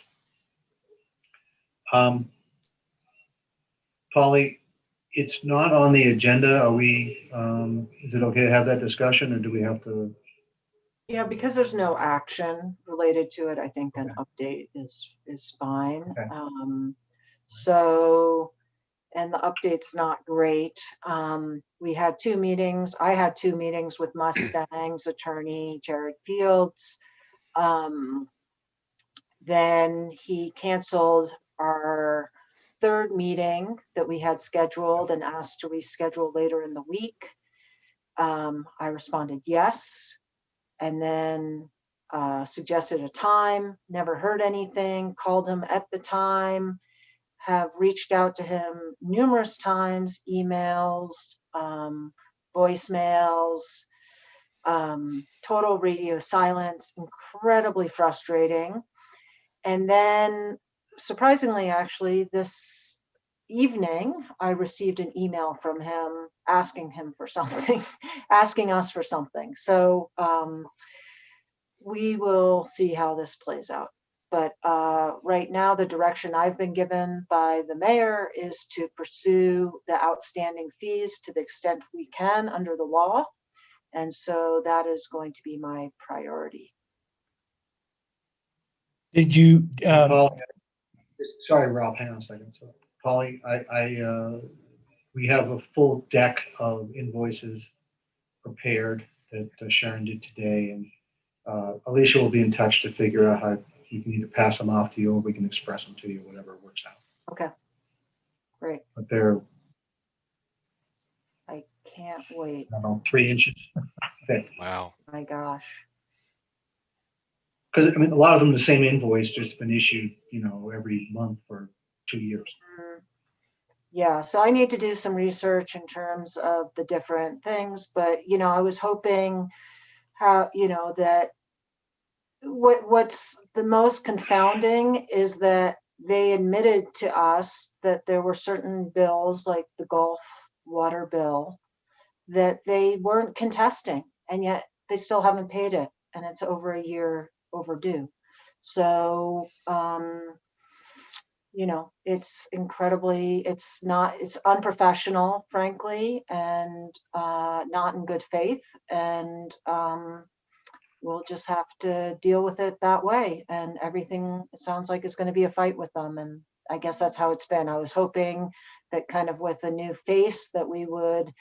Polly, it's not on the agenda. Are we, is it okay to have that discussion, or do we have to? Yeah, because there's no action related to it, I think an update is fine. Okay. So, and the update's not great. We had 2 meetings. I had 2 meetings with Mustang's attorney, Jared Fields. Then he canceled our 3rd meeting that we had scheduled and asked to reschedule later in the week. I responded yes, and then suggested a time, never heard anything, called him at the time, have reached out to him numerous times, emails, voicemails, total radio silence, incredibly frustrating. And then surprisingly, actually, this evening, I received an email from him asking him for something, asking us for something. So we will see how this plays out. But right now, the direction I've been given by the mayor is to pursue the outstanding fees to the extent we can under the law. And so that is going to be my priority. Did you? Sorry, Ralph, hang on a second. So, Polly, we have a full deck of invoices prepared that Sharon did today, and Alicia will be in touch to figure out how you can either pass them off to you or we can express them to you, whatever works out. Okay, great. But they're, I can't wait. I don't know, 3 inches thick. Wow. My gosh. Because I mean, a lot of them, the same invoice, just been issued, every month for 2 years. Yeah, so I need to do some research in terms of the different things, but I was hoping how, that what's the most confounding is that they admitted to us that there were certain bills like the Gulf water bill that they weren't contesting, and yet they still haven't paid it, and it's over a year overdue. So it's unprofessional, frankly, and not in good faith, and we'll just have to deal with it that way. And everything, it sounds like, is going to be a fight with them, and I guess that's how it's been. I was hoping that kind of with a new face that we would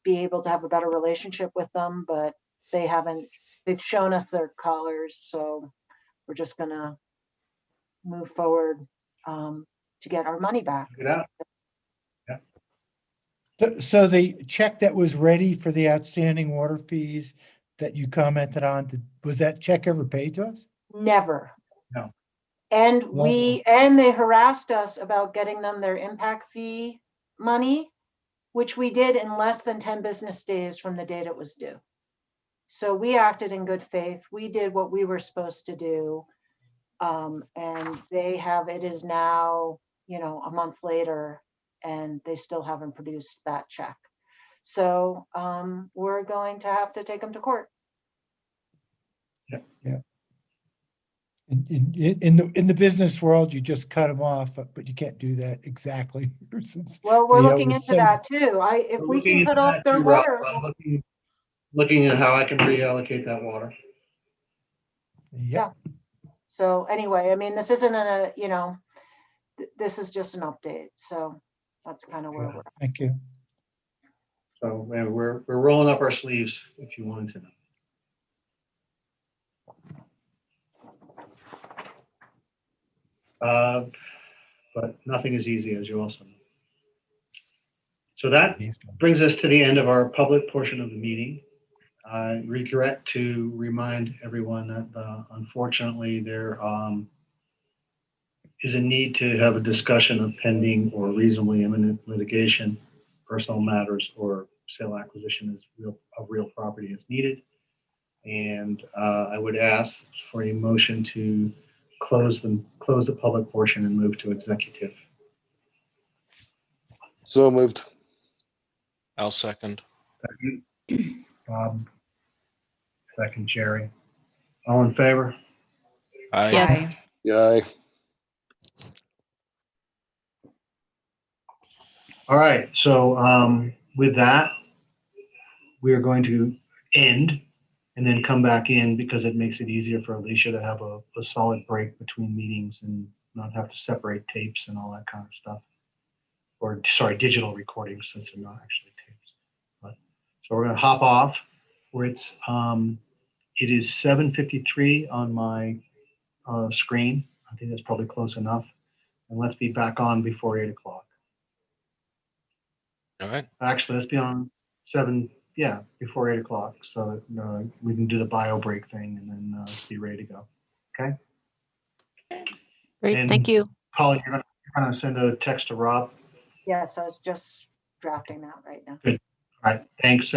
be able to have a better relationship with them, but they haven't. They've shown us their colors, so we're just gonna move forward to get our money back. Get out. So the check that was ready for the outstanding water fees that you commented on, was that check ever paid to us? Never. No. And Well- they harassed us about getting them their impact fee money, which we did in less than 10 business days from the date it was due. So we acted in good faith. We did what we were supposed to do. And it is now, a month later, and they still haven't produced that check. So we're going to have to take them to court. Yeah. In the business world, you just cut them off, but you can't do that exactly. Since Well, we're they owe looking us into so- that too. If We're we looking can cut into off that their too, Rob. water. I'm looking at how I can reallocate that water. Yeah. So anyway, I mean, this isn't this is just an update. So that's kind of where we're at. Thank you. So we're rolling up our sleeves, if you wanted to know. But nothing is easy, as you also know. So that brings us to the end of our public portion of the meeting. I regret to remind everyone that unfortunately there is a need to have a discussion of pending or reasonably imminent litigation, personal matters, or sale acquisition of real property as needed. And I would ask for a motion to close the public portion and move to executive. So moved. I'll second. Bob, second, Jerry. All in favor? Aye. Yes. Yeah. All right, so with that, we are going to end and then come back in because it makes it easier for Alicia to have a solid break between meetings and not have to separate tapes and all that kind of stuff. Or sorry, digital recordings since they're not actually tapes. So we're gonna hop off where it is 7:53 on my screen. I think that's probably close enough. And let's be back on before 8 o'clock. All right. Actually, let's be on before 8 o'clock, so that we can do the bio break thing and then be ready to go. Okay. Great. And Thank you. Polly, you're gonna send a text to Rob. Yes, I was just drafting that right now. Good. All right. Thanks.